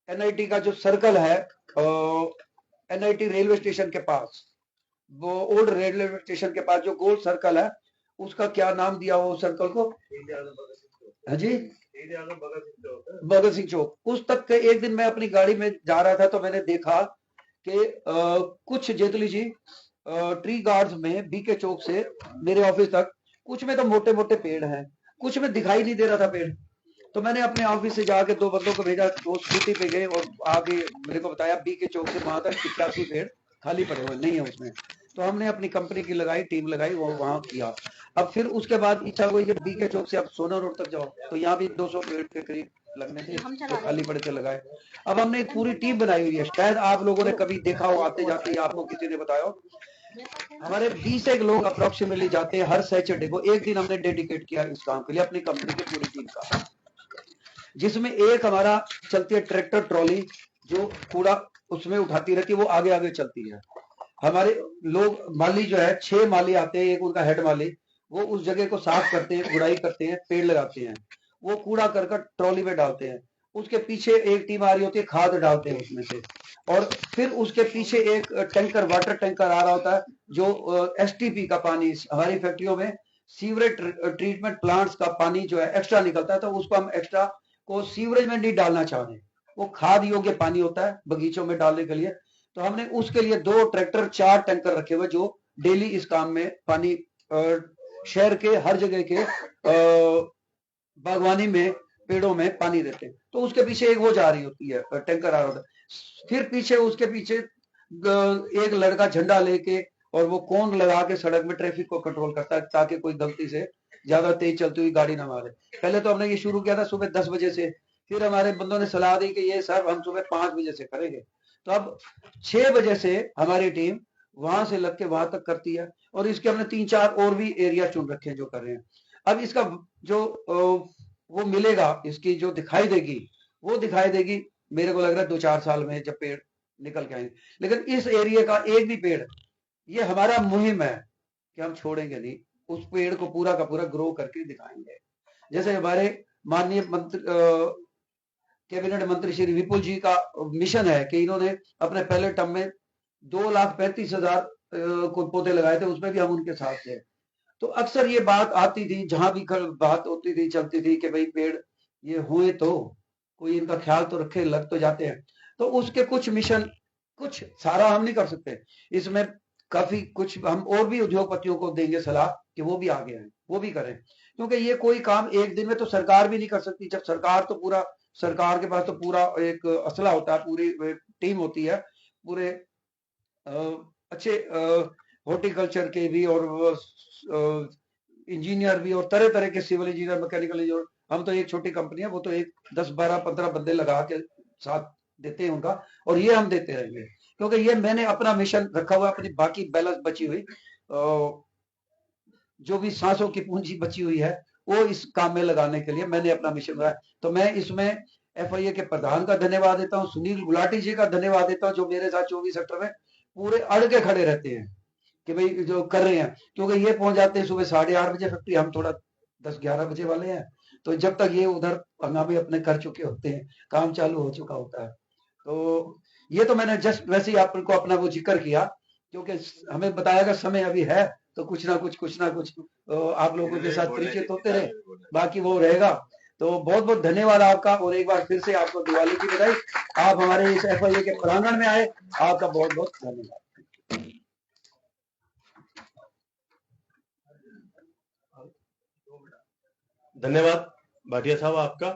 NIT का जो सर्कल है, NIT रेलवे स्टेशन के पास, वो ओल्ड रेलवे स्टेशन के पास जो गोल सर्कल है, उसका क्या नाम दिया वो सर्कल को? हाँ जी, भगत सिंह चौक। उस तक के एक दिन मैं अपनी गाड़ी में जा रहा था, तो मैंने देखा कि कुछ जेतली जी ट्री गार्ड्स में BK चौक से मेरे ऑफिस तक, कुछ में तो मोटे मोटे पेड़ हैं, कुछ में दिखाई नहीं दे रहा था पेड़। तो मैंने अपने ऑफिस से जाके 2 बंदों को भेजा, वो स्कूटी पे गए और आगे मेरे को बताया BK चौक से वहां तक 81 पेड़ खाली पड़े हुए नहीं है उसमें। तो हमने अपनी कंपनी की लगाई, टीम लगाई, वो वहां किया। अब फिर उसके बाद इच्छा हुई कि BK चौक से अब सोना रोड तक जाओ, तो यहाँ भी 200 पेड़ के करीब लगने थे, तो खाली पड़े थे, लगाए। अब हमने एक पूरी टीम बनाई हुई है, शायद आप लोगों ने कभी देखा हो आते जाते, आपको किसी ने बताया हो। हमारे 20 लोग अप्रोक्सीमेटली जाते हैं हर सैटरडे को। एक दिन हमने डेडिकेट किया इस काम के लिए अपनी कंपनी की पूरी टीम का, जिसमें एक हमारा चलती है ट्रैक्टर ट्रॉली, जो कूड़ा उसमें उठाती रहती है, वो आगे आगे चलती है। हमारे लोग माली जो है 6 माली आते हैं, एक उनका हेड माली, वो उस जगह को साफ करते हैं, गुड़ाई करते हैं, पेड़ लगाते हैं, वो कूड़ा करकट ट्रॉली में डालते हैं। उसके पीछे एक टीम आ रही होती है, खाद डालते हैं उसमें से, और फिर उसके पीछे एक टैंकर, वाटर टैंकर आ रहा होता है, जो STP का पानी, हमारी फैक्ट्रियों में सीवरेज ट्रीटमेंट प्लांट्स का पानी जो है एक्स्ट्रा निकलता है, तो उसको हम एक्स्ट्रा को सीवरेज में नहीं डालना चाह रहे, वो खाद योग्य पानी होता है बगीचों में डालने के लिए। तो हमने उसके लिए 2 ट्रैक्टर 4 टैंकर रखे हुए, जो डेली इस काम में पानी शहर के हर जगह के बागवानी में पेड़ों में पानी देते हैं। तो उसके पीछे एक वो जा रही होती है, टैंकर आ रहा होता है, फिर पीछे उसके पीछे एक लड़का झंडा लेके, और वो कोन लगा के सड़क में ट्रैफिक को कंट्रोल करता है, ताकि कोई गलती से ज्यादा तेज चलती हुई गाड़ी ना मारे। पहले तो हमने ये शुरू किया था सुबह 10 बजे से, फिर हमारे बंदों ने सलाह दी कि ये सर हम सुबह 5 बजे से करेंगे। तो अब 6 बजे से हमारी टीम वहां से लग के वहां तक करती है, और इसके हमने 3-4 और भी एरिया चुन रखे हैं जो कर रहे हैं। अब इसका जो वो मिलेगा, इसकी जो दिखाई देगी, वो दिखाई देगी मेरे को लग रहा है 2-4 साल में, जब पेड़ निकल के आएंगे। लेकिन इस एरिया का एक भी पेड़, ये हमारा मुहिम है कि हम छोड़ेंगे नहीं, उस पेड़ को पूरा का पूरा ग्रो करके दिखाएंगे। जैसे हमारे माननीय मंत्री कैबिनेट मंत्री श्री विपुल जी का मिशन है कि इन्होंने अपने पहले टर्म में 2,35,000 को पौधे लगाए थे, उसमें भी हम उनके साथ थे। तो अक्सर ये बात आती थी, जहां भी बात होती थी, चलती थी कि भाई पेड़ ये हुए तो कोई इनका ख्याल तो रखे, लग तो जाते हैं। तो उसके कुछ मिशन, कुछ सारा हम नहीं कर सकते, इसमें काफी कुछ हम और भी उद्योगपतियों को देंगे सलाह कि वो भी आगे आए, वो भी करें, क्योंकि ये कोई काम एक दिन में तो सरकार भी नहीं कर सकती। जब सरकार तो पूरा, सरकार के पास तो पूरा एक असला होता है, पूरी टीम होती है, पूरे अच्छे हॉर्टिकल्चर के भी और इंजीनियर भी, और तरह तरह के सिविल इंजीनियर, मैकेनिकल इंजीनियर। हम तो एक छोटी कंपनी है, वो तो एक 10-12-15 बंदे लगा के साथ देते हैं उनका, और ये हम देते रहेंगे, क्योंकि ये मैंने अपना मिशन रखा हुआ, अपनी बाकी बैलेंस बची हुई जो भी सांसों की पूंजी बची हुई है, वो इस काम में लगाने के लिए मैंने अपना मिशन बनाया। तो मैं इसमें FIA के प्रधान का धन्यवाद देता हूँ, सुनील गुलाटी जी का धन्यवाद देता हूँ, जो मेरे साथ 24 सेक्टर में पूरे अड़ के खड़े रहते हैं, कि भाई जो कर रहे हैं, क्योंकि ये पहुंच जाते हैं सुबह 8:30 बजे फैक्ट्री, हम थोड़ा 10-11 बजे वाले हैं, तो जब तक ये उधर हंगामे अपने कर चुके होते हैं, काम चालू हो चुका होता है। तो ये तो मैंने जस्ट वैसे ही आपको अपना वो जिक्र किया, क्योंकि हमें बताया गया समय अभी है, तो कुछ ना कुछ आप लोगों के साथ परिचित होते रहे, बाकी वो रहेगा। तो बहुत बहुत धन्यवाद आपका, और एक बार फिर से आपको दिवाली की बधाई। आप हमारे इस FIA के प्रांगण में आए, आपका बहुत बहुत धन्यवाद। धन्यवाद भाटिया साहब आपका।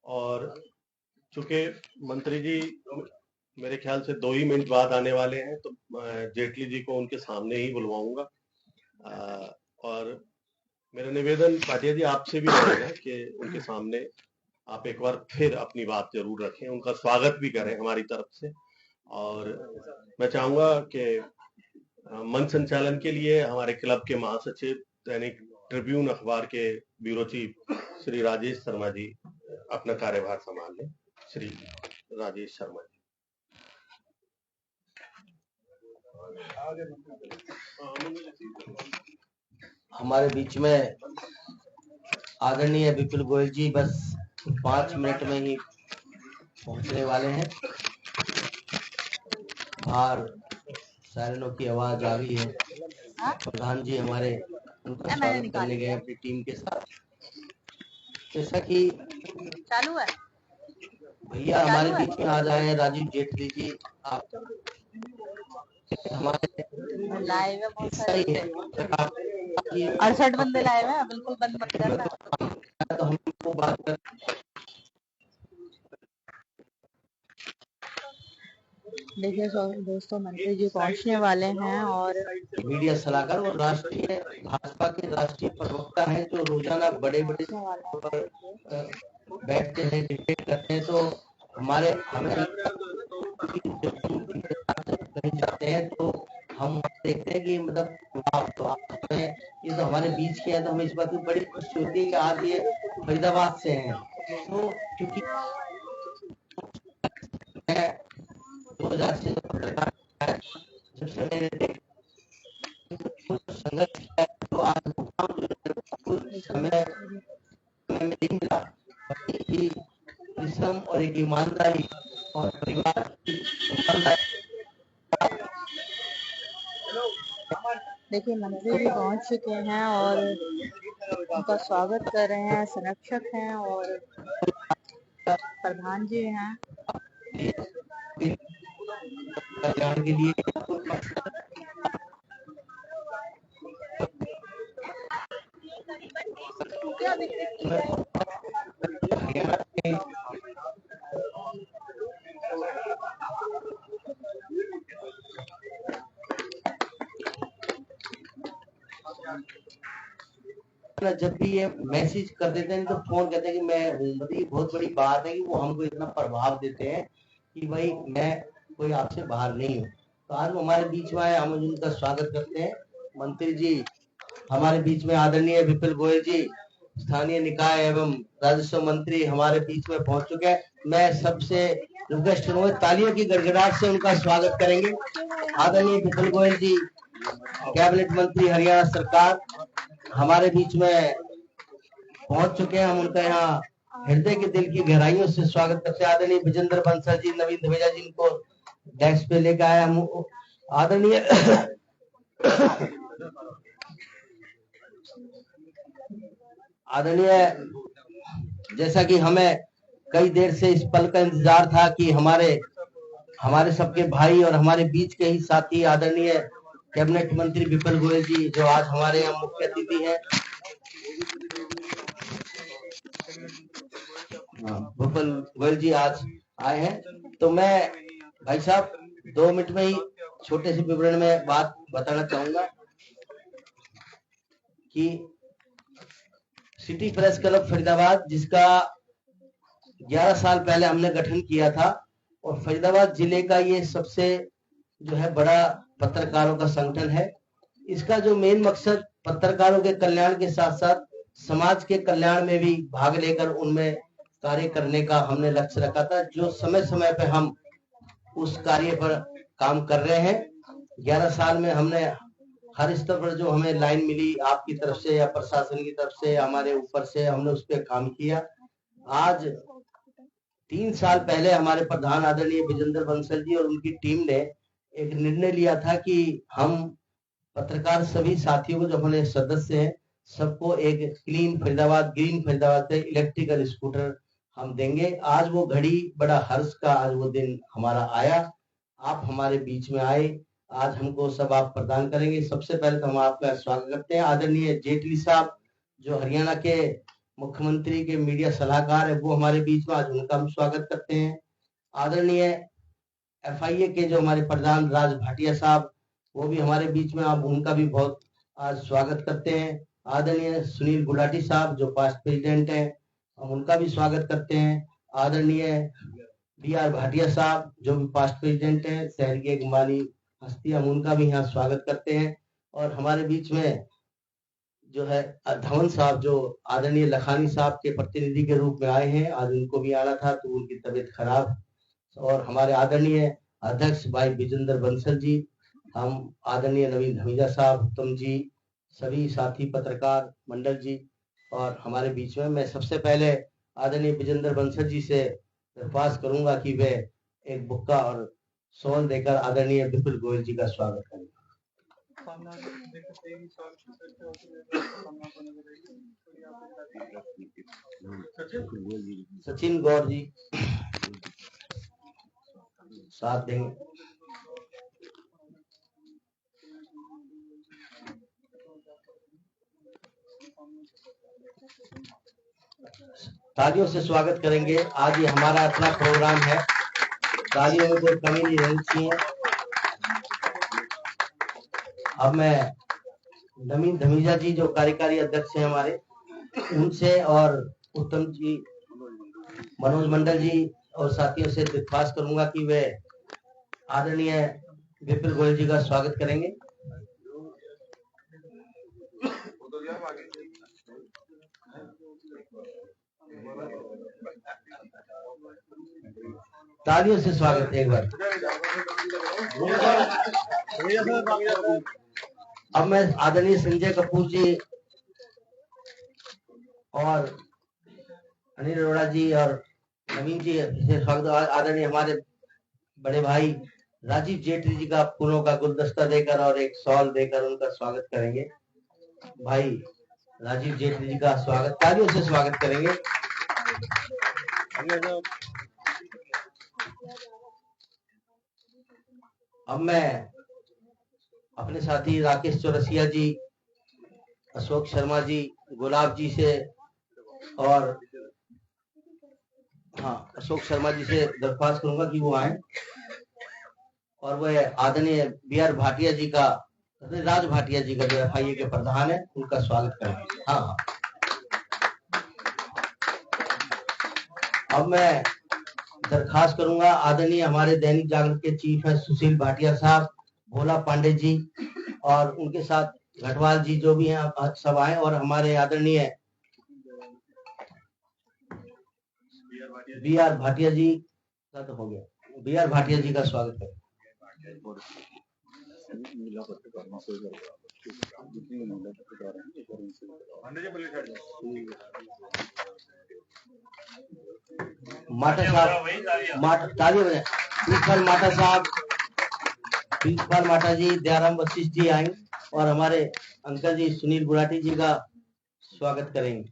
और चूंकि मंत्री जी मेरे ख्याल से 2 ही मिनट बाद आने वाले हैं, तो जेटली जी को उनके सामने ही बुलवाऊंगा। और मेरा निवेदन भाटिया जी आपसे भी रहेगा कि उनके सामने आप एक बार फिर अपनी बात जरूर रखें, उनका स्वागत भी करें हमारी तरफ से। और मैं चाहूंगा कि मंच संचालन के लिए हमारे क्लब के महासचिव, दैनिक ट्रिब्यून अखबार के ब्यूरो चीफ श्री राजेश शर्मा जी अपना कार्यभार संभाल लें। श्री राजेश शर्मा जी। हमारे बीच में आदरणीय विपुल गोयल जी बस 5 मिनट में ही पहुंचने वाले हैं। बाहर सायरनों की आवाज आ रही है। प्रधान जी हमारे उनका स्वागत करने गए अपनी टीम के साथ। जैसा कि चालू है भैया हमारे बीच में आ जाए हैं राजीव जेटली जी, आप हमारे लाइव है, बहुत सारे सही है। 68 बंदे लाइव है, बिल्कुल बंद मत करना। तो हमको बात कर देखिए दोस्तों, मंत्री जी पहुंचने वाले हैं, और मीडिया सलाहकार और राष्ट्रीय भाजपा के राष्ट्रीय प्रवक्ता हैं, जो रोजाना बड़े बड़े पर बैठते हैं, डिबेट करते हैं। तो हमें कहीं जाते हैं तो हम देखते हैं कि मतलब ये तो हमारे बीच के हैं, तो हमें इस बात की बड़ी खुशी होती है कि आज ये फरीदाबाद से हैं। तो क्योंकि 2000 से सबसे मैंने संघर्ष किया, तो आज समय में नहीं मिला, परिश्रम और एक ईमानदारी और परिवार की देखिए मंत्री जी पहुंच चुके हैं और उनका स्वागत कर रहे हैं। संरक्षक हैं और प्रधान जी हैं। कल्याण के लिए जब भी ये मैसेज कर देते हैं तो फोन कहते हैं कि मैं हूँ, मतलब ये बहुत बड़ी बात है कि वो हमको इतना प्रभाव देते हैं कि भाई मैं कोई आपसे बाहर नहीं हूँ। तो आज वो हमारे बीच में आए, हम उनका स्वागत करते हैं। मंत्री जी हमारे बीच में आदरणीय विपुल गोयल जी, स्थानीय निकाय एवं राजस्व मंत्री हमारे बीच में पहुंच चुके हैं। मैं सबसे रिक्वेस्ट करूंगा तालियों की गड़गड़ाहट से उनका स्वागत करेंगे। आदरणीय विपुल गोयल जी, कैबिनेट मंत्री हरियाणा सरकार, हमारे बीच में पहुंच चुके हैं। हम उनका यहाँ हृदय के दिल की गहराइयों से स्वागत करते हैं। आदरणीय विजेंद्र बंसल जी, नवीन धवेजा जी को डेस्क पे लेकर आए। हम आदरणीय जैसा कि हमें कई देर से इस पल का इंतजार था कि हमारे सबके भाई और हमारे बीच के ही साथी आदरणीय कैबिनेट मंत्री विपुल गोयल जी, जो आज हमारे यहाँ मुख्य अतिथि हैं, विपुल गोयल जी आज आए हैं। तो मैं भाई साहब 2 मिनट में ही छोटे से विवरण में बात बताना चाहूंगा कि सिटी प्रेस क्लब फरीदाबाद, जिसका 11 साल पहले हमने गठन किया था, और फरीदाबाद जिले का ये सबसे जो है बड़ा पत्रकारों का संगठन है। इसका जो मेन मकसद पत्रकारों के कल्याण के साथ साथ समाज के कल्याण में भी भाग लेकर उनमें कार्य करने का हमने लक्ष्य रखा था, जो समय समय पे हम उस कार्य पर काम कर रहे हैं। 11 साल में हमने हर स्तर पर जो हमें लाइन मिली आपकी तरफ से या प्रशासन की तरफ से, हमारे ऊपर से, हमने उस पर काम किया। आज 3 साल पहले हमारे प्रधान आदरणीय विजेंद्र बंसल जी और उनकी टीम ने एक निर्णय लिया था कि हम पत्रकार सभी साथियों को, जो हमारे सदस्य हैं, सबको एक क्लीन फरीदाबाद, ग्रीन फरीदाबाद पे इलेक्ट्रिकल स्कूटर हम देंगे। आज वो घड़ी, बड़ा हर्ष का आज वो दिन हमारा आया। आप हमारे बीच में आए, आज हमको सब आप प्रदान करेंगे। सबसे पहले तो हम आपका स्वागत करते हैं। आदरणीय जेटली साहब, जो हरियाणा के मुख्यमंत्री के मीडिया सलाहकार है, वो हमारे बीच में, आज उनका हम स्वागत करते हैं। आदरणीय FIA के जो हमारे प्रधान राज भाटिया साहब, वो भी हमारे बीच में, आप उनका भी बहुत आज स्वागत करते हैं। आदरणीय सुनील गुलाटी साहब, जो पास्ट प्रेसिडेंट हैं, हम उनका भी स्वागत करते हैं। आदरणीय BR भाटिया साहब, जो भी पास्ट प्रेसिडेंट हैं, शहर के एक मानी हस्ती, हम उनका भी यहाँ स्वागत करते हैं। और हमारे बीच में जो है धवन साहब, जो आदरणीय लखानी साहब के प्रतिनिधि के रूप में आए हैं, आज उनको भी आना था तो उनकी तबीयत खराब। और हमारे आदरणीय अध्यक्ष भाई विजेंद्र बंसल जी, हम आदरणीय नवीन धमीजा साहब, उत्तम जी, सभी साथी पत्रकार मंडल जी, और हमारे बीच में, मैं सबसे पहले आदरणीय विजेंद्र बंसल जी से दरख्वास्त करूंगा कि वे एक बुक्का और शॉल देकर आदरणीय विपुल गोयल जी का स्वागत करें। सचिन गौर जी साथ देंगे। तालियों से स्वागत करेंगे। आज ये हमारा अपना प्रोग्राम है, तालियों में कोई कमी नहीं रहनी चाहिए। अब मैं नवीन धमीजा जी, जो कार्यकारी अध्यक्ष हैं हमारे, उनसे और उत्तम जी, मनोज मंडल जी और साथियों से दरख्वास्त करूंगा कि वे आदरणीय विपुल गोयल जी का स्वागत करेंगे। तालियों से स्वागत एक बार। अब मैं आदरणीय संजय कपूर जी और अनिल अरोड़ा जी और नवीन जी से स्वागत। आदरणीय हमारे बड़े भाई राजीव जेटली जी का फूलों का गुलदस्ता देकर और एक शॉल देकर उनका स्वागत करेंगे। भाई राजीव जेटली जी का स्वागत, तालियों से स्वागत करेंगे। अब मैं अपने साथी राकेश चौरसिया जी, अशोक शर्मा जी, गुलाब जी से और अशोक शर्मा जी से दरख्वास्त करूंगा कि वो आए और वह आदरणीय BR भाटिया जी का, राज भाटिया जी का, जो FIA के प्रधान है, उनका स्वागत करेंगे। हाँ, अब मैं दरखास्त करूंगा आदरणीय हमारे दैनिक जागरण के चीफ है सुशील भाटिया साहब, भोला पांडे जी और उनके साथ घटवाल जी, जो भी हैं सब आए, और हमारे आदरणीय BR भाटिया जी का तो हो गया, BR भाटिया जी का स्वागत है। माटा साहब, तालियां बजाएं। प्रिंसिपल माटा साहब, प्रिंसिपल माटा जी, दयाराम वशिष्ठ जी आए और हमारे अंकल जी सुनील गुलाटी जी का स्वागत करेंगे।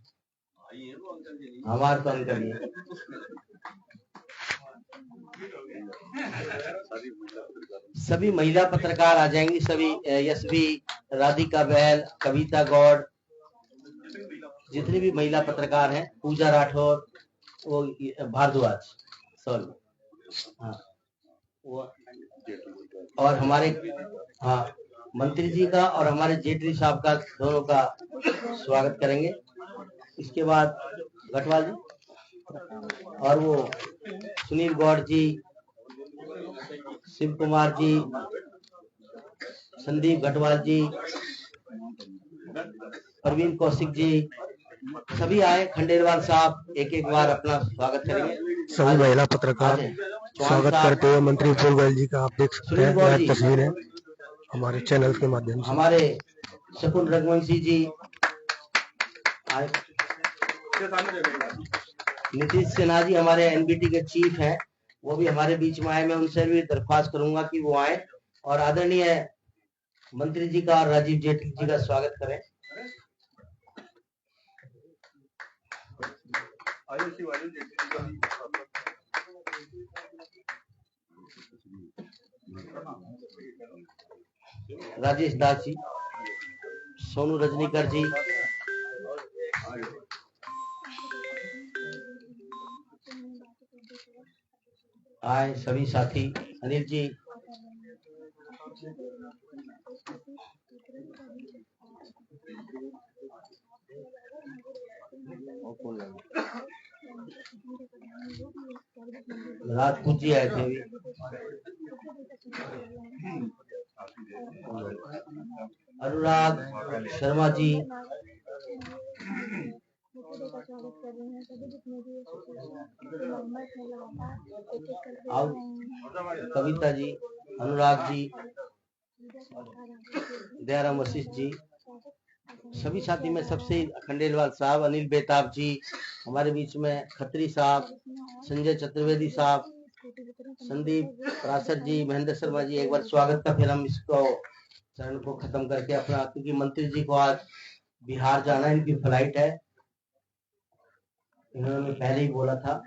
हमारे तो अंकल जी। सभी महिला पत्रकार आ जाएंगी, सभी यशवी, राधिका बहल, कविता गौड़, जितनी भी महिला पत्रकार हैं, पूजा राठौर, वो भारद्वाज, सॉरी, हाँ, वो और हमारे मंत्री जी का और हमारे जेटली साहब का, दोनों का स्वागत करेंगे। इसके बाद घटवाल जी और वो सुनील गौड़ जी, शिव कुमार जी, संदीप घटवाल जी, प्रवीण कौशिक जी, सभी आए। खंडेलवाल साहब एक एक बार अपना स्वागत करेंगे। सभी महिला पत्रकार स्वागत करते हुए मंत्री विपुल गोयल जी का आप देख सकते हैं, तस्वीर है। हमारे चैनल के माध्यम से हमारे शकुन रघुवंशी जी, नीतीश सिन्हा जी हमारे एनबीटी के चीफ हैं, वो भी हमारे बीच में आए। मैं उनसे भी दरख्वास्त करूंगा कि वो आए और आदरणीय मंत्री जी का और राजीव जेटली जी का स्वागत करें। राजेश दास जी, सोनू रजनीकर जी, आए सभी साथी, अनिल जी, राजपूत जी आए थे, अनुराग शर्मा जी, कविता जी, अनुराग जी, दयाराम वशिष्ठ जी, सभी साथी में सबसे खंडेलवाल साहब, अनिल बेताब जी हमारे बीच में, खत्री साहब, संजय चतुर्वेदी साहब, संदीप प्रासद जी, महेंद्र शर्मा जी, एक बार स्वागत का फिर हम इसको चरण को खत्म करके अपना, क्योंकि मंत्री जी को आज बिहार जाना है, इनकी फ्लाइट है, इन्होंने पहले ही बोला था।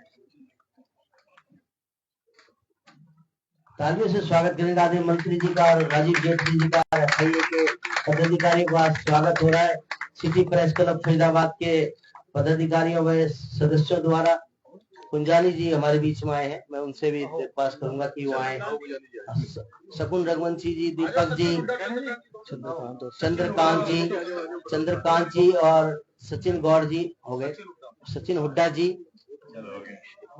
तालियों से स्वागत करेंगे आदरणीय मंत्री जी का और राजीव जेटली जी का, एफआईए के पदाधिकारियों का स्वागत हो रहा है सिटी प्रेस क्लब फरीदाबाद के पदाधिकारियों व सदस्यों द्वारा। कुंजानी जी हमारे बीच में आए हैं, मैं उनसे भी दरख्वास्त करूंगा कि वो आए। शकुन रघुवंशी जी, दीपक जी, चंद्रकांत जी और सचिन गौड़ जी हो गए, सचिन हुड्डा जी,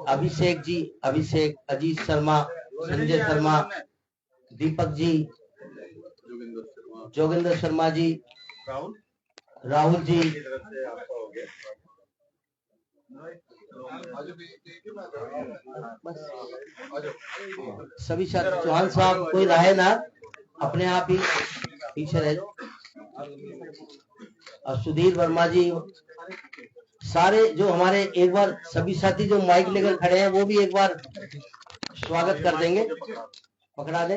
अभिषेक जी, अभिषेक, अजीत शर्मा, संजय शर्मा, दीपक जी, जोगिंदर शर्मा जी, राहुल जी, सभी साथी, चौहान साहब कोई रहे ना, अपने आप ही पीछे रहे, और सुधीर वर्मा जी, सारे जो हमारे, एक बार सभी साथी जो माइक लेकर खड़े हैं वो भी एक बार स्वागत कर देंगे, पकड़ा दे।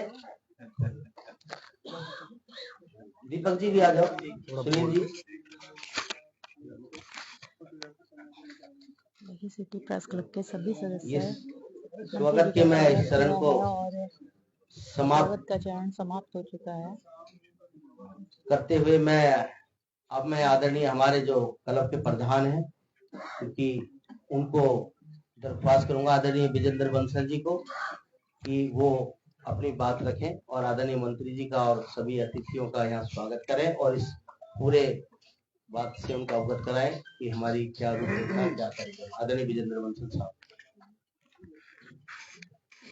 दीपक जी भी आ जाओ, Sunil ji. City press club के सभी सदस्य स्वागत के मैं इस चरण को समाप्त का चरण समाप्त हो चुका है करते हुए मैं आदरणीय हमारे जो क्लब के प्रधान हैं, क्योंकि उनको दरख्वास्त करूंगा आदरणीय विजेंद्र बंसल जी को कि वो अपनी बात रखें और आदरणीय मंत्री जी का और सभी अतिथियों का यहाँ स्वागत करें और इस पूरे बात से उनका अवगत कराएं कि हमारी क्या रूपरेखा, क्या कार्यक्रम। आदरणीय विजेंद्र बंसल साहब।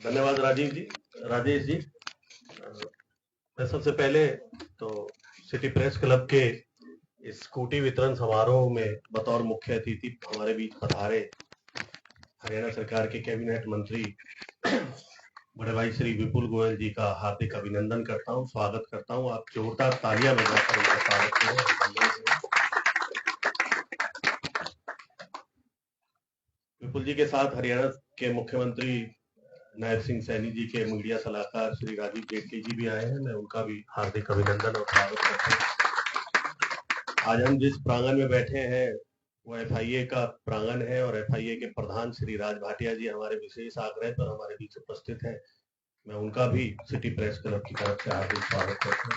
धन्यवाद राजेश जी। मैं सबसे पहले तो सिटी प्रेस क्लब के इस स्कूटी वितरण समारोह में बतौर मुख्य अतिथि हमारे बीच पधारे हरियाणा सरकार के कैबिनेट मंत्री बड़े भाई श्री विपुल गोयल जी का हार्दिक अभिनंदन करता हूं, स्वागत करता हूं। आप जोरदार तालियां बजाकर उनका स्वागत करें। विपुल जी के साथ हरियाणा के मुख्यमंत्री नायब सिंह सैनी जी के मीडिया सलाहकार श्री राजीव जेटली जी भी आए हैं, मैं उनका भी हार्दिक अभिनंदन और स्वागत करता हूँ। आज हम जिस प्रांगण में बैठे हैं वो एफआईए का प्रांगण है और एफआईए के प्रधान श्री राज भाटिया जी हमारे विशेष आग्रह पर हमारे बीच उपस्थित हैं, मैं उनका भी सिटी प्रेस क्लब की तरफ से हार्दिक स्वागत करता हूँ।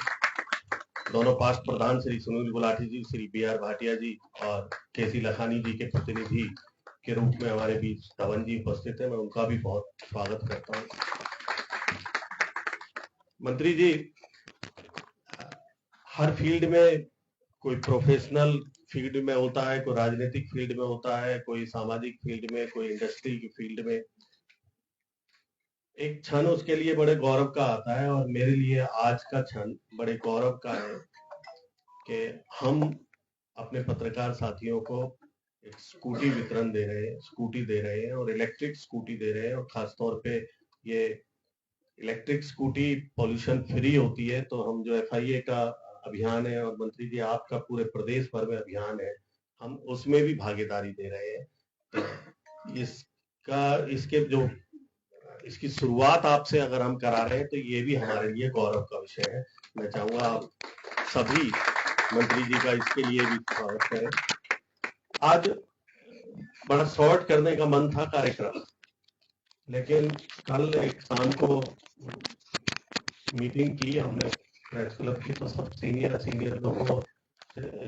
दोनों पास्ट प्रधान श्री सुनील गुलाटी जी, श्री BR भाटिया जी और केसी लखानी जी के प्रतिनिधि के रूप में हमारे बीच धवन जी उपस्थित है, मैं उनका भी बहुत स्वागत करता हूँ। मंत्री जी, हर फील्ड में कोई प्रोफेशनल फील्ड में होता है, कोई राजनीतिक फील्ड में होता है, कोई सामाजिक फील्ड में, कोई इंडस्ट्री की फील्ड में एक क्षण उसके लिए बड़े गौरव का आता है और मेरे लिए आज का क्षण बड़े गौरव का है कि हम अपने पत्रकार साथियों को एक स्कूटी वितरण दे रहे हैं, स्कूटी दे रहे हैं और इलेक्ट्रिक स्कूटी दे रहे हैं और खासतौर पे ये इलेक्ट्रिक स्कूटी पॉल्यूशन फ्री होती है, तो हम जो FIA का अभियान है और मंत्री जी आपका पूरे प्रदेश भर में अभियान है, हम उसमें भी भागीदारी दे रहे हैं। तो इसकी शुरुआत आपसे अगर हम करा रहे हैं तो ये भी हमारे लिए गौरव का विषय है। मैं चाहूंगा आप सभी मंत्री जी का इसके लिए भी स्वागत करें। आज बड़ा शॉर्ट करने का मन था कार्यक्रम, लेकिन कल एक शाम को मीटिंग की हमने प्रेस क्लब की, तो सब सीनियर लोगों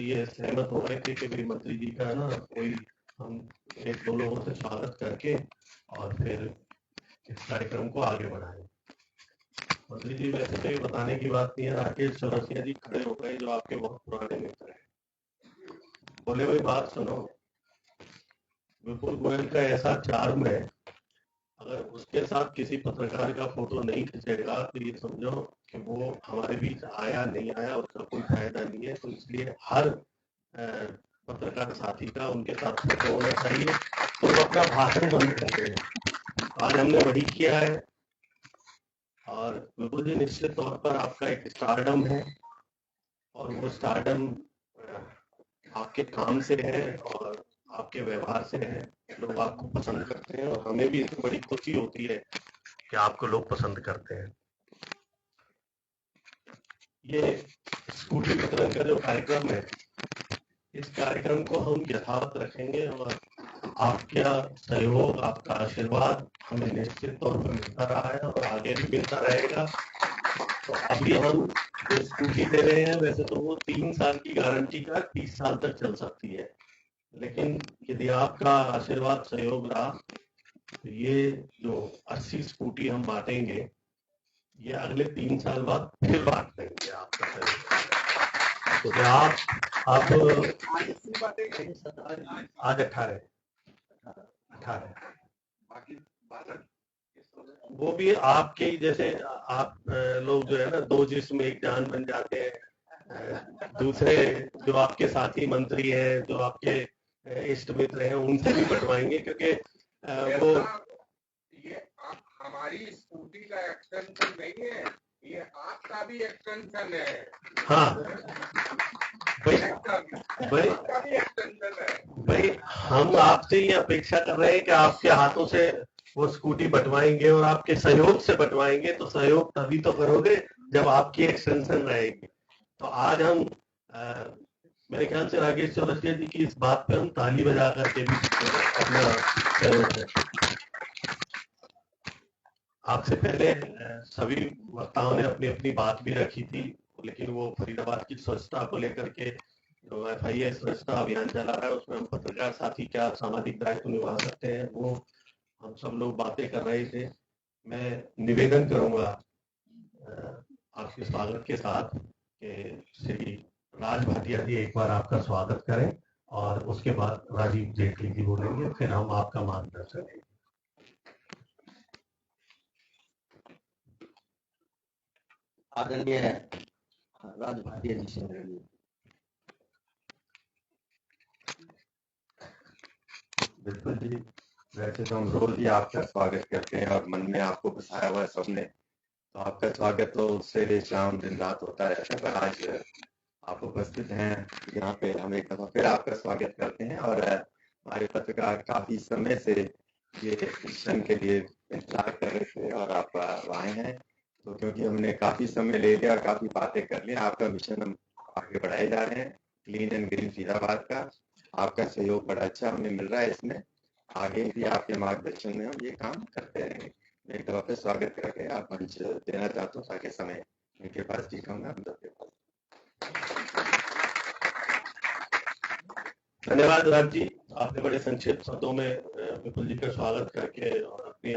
ये सहमत हो गए थे कि भाई मंत्री जी का ना कोई हम 1-2 लोगों से स्वागत करके और फिर इस कार्यक्रम को आगे बढ़ाएं। मंत्री जी, वैसे तो ये बताने की बात नहीं है, राकेश चौरसिया जी खड़े हो गए जो आपके बहुत पुराने मित्र हैं। बोले भाई बात सुनो, विपुल गोयल का ऐसा चार्म है, अगर उसके साथ किसी पत्रकार का फोटो नहीं खींचेगा तो ये समझो कि वो हमारे बीच आया नहीं आया, उसका कोई फायदा नहीं है। तो इसलिए हर पत्रकार साथी का उनके साथ फोटो होना चाहिए, तो वो अपना भाषण बंद करते हैं। आज हमने वही किया है। और विपुल जी, निश्चित तौर पर आपका एक स्टारडम है, और वो स्टारडम आपके काम से है और आपके व्यवहार से है। लोग आपको पसंद करते हैं और हमें भी इसमें बड़ी खुशी होती है कि आपको लोग पसंद करते हैं। ये स्कूटी वितरण का जो कार्यक्रम है, इस कार्यक्रम को हम यथावत रखेंगे और आपका सहयोग, आपका आशीर्वाद हमें निश्चित तौर पर मिलता रहा है और आगे भी मिलता रहेगा। तो अभी हम जो स्कूटी दे रहे हैं, वैसे तो वो 3 साल की गारंटी का 30 साल तक चल सकती है, लेकिन यदि आपका आशीर्वाद सहयोग रहा तो ये जो 80 स्कूटी हम बांटेंगे, ये अगले 3 साल बाद फिर बांट देंगे आपका सहयोग। तो आप आज 18 वो भी आपके ही जैसे आप लोग जो है ना, 2 जिस्म एक जान बन जाते हैं। दूसरे जो आपके साथी मंत्री हैं, जो आपके इष्ट मित्र हैं, उनसे भी बंटवाएंगे, क्योंकि वो ये हमारी स्कूटी का एक्सटेंशन नहीं है, ये आपका भी एक्सटेंशन है। हाँ भाई, हम आपसे ये अपेक्षा कर रहे हैं कि आपके हाथों से वो स्कूटी बंटवाएंगे और आपके सहयोग से बंटवाएंगे। तो सहयोग तभी तो करोगे जब आपकी एक्सटेंशन रहेगी। तो आज हम मेरे ख्याल से राकेश चौरसिया जी की इस बात पे हम ताली बजा करके भी अपना सहयोग करें। आपसे पहले सभी वक्ताओं ने अपनी अपनी बात भी रखी थी, लेकिन वो फरीदाबाद की स्वच्छता को लेकर के जो FIA स्वच्छता अभियान चला रहा है, उसमें हम पत्रकार साथी क्या सामाजिक दायित्व निभा सकते हैं, वो हम सब लोग बातें कर रहे थे। मैं निवेदन करूंगा आपके स्वागत के साथ कि श्री राज भाटिया जी एक बार आपका स्वागत करें, और उसके बाद राजीव जेटली जी बोलेंगे, फिर हम आपका मार्गदर्शन देंगे। आदरणीय राज भाटिया जी से बिल्कुल जी, वैसे तो हम रोज ही आपका स्वागत करते हैं और मन में आपको बसाया हुआ है सबने, तो आपका स्वागत तो उससे शाम दिन रात होता रहता है, पर आज आप उपस्थित हैं यहाँ पे, हम एक दफा फिर आपका स्वागत करते हैं। और हमारे पत्रकार काफी समय से ये मिशन के लिए इंतजार कर रहे थे और आप आए हैं, तो क्योंकि हमने काफी समय ले लिया और काफी बातें कर ली, आपका मिशन हम आगे बढ़ाए जा रहे हैं, क्लीन एंड ग्रीन फरीदाबाद का। आपका सहयोग बड़ा अच्छा हमें मिल रहा है इसमें, आगे भी आपके मार्गदर्शन में हम ये काम करते रहेंगे। मैं एक दफा फिर स्वागत करके आप मंच देना चाहता हूँ ताकि समय इनके पास ठीक होगा हम सबके पास। धन्यवाद राज जी, आपने बड़े संक्षिप्त शब्दों में विपुल जी का स्वागत करके और अपनी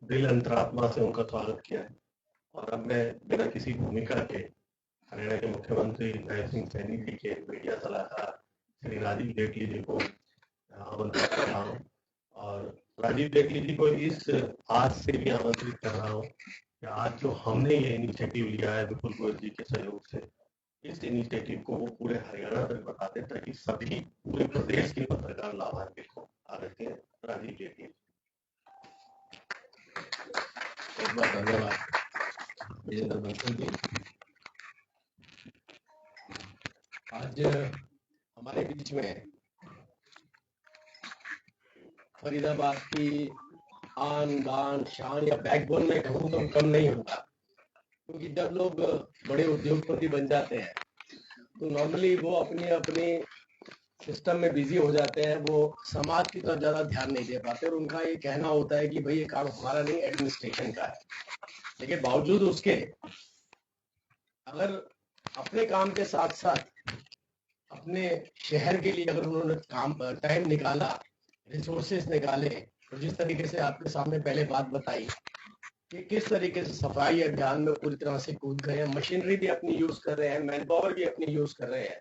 दिल अंतरात्मा से उनका स्वागत किया है। और अब मैं बिना किसी भूमिका के हरियाणा के मुख्यमंत्री नैब सिंह सैनी जी के मीडिया सलाहकार श्री राजीव जेटली जी को आमंत्रित कर रहा हूँ, और राजीव जेटली जी को इस आज से भी आमंत्रित कर रहा हूँ कि आज जो हमने ये इनिशिएटिव लिया है विपुल गोयल जी के सहयोग से, इस इनिशिएटिव को वो पूरे हरियाणा तक बता दें ताकि सभी पूरे प्रदेश के पत्रकार लाभान्वित हो। आगे राजीव जेटली। विजेंद्र बंसल जी। आज हमारे बीच में फरीदाबाद की आन बान शान या बैकबोन में कहूँ तो कम नहीं होगा, क्योंकि जब लोग बड़े उद्योगपति बन जाते हैं तो नॉर्मली वो अपनी अपनी सिस्टम में बिजी हो जाते हैं, वो समाज की तरफ ज्यादा ध्यान नहीं दे पाते और उनका ये कहना होता है कि भाई ये काम हमारा नहीं, एडमिनिस्ट्रेशन का है। लेकिन बावजूद उसके अगर अपने काम के साथ साथ अपने शहर के लिए अगर उन्होंने काम टाइम निकाला, रिसोर्सेस निकाले, तो जिस तरीके से आपके सामने पहले बात बताई कि किस तरीके से सफाई अभियान में पूरी तरह से कूद गए हैं, मशीनरी भी अपनी यूज कर रहे हैं, मैन पावर भी अपनी यूज कर रहे हैं,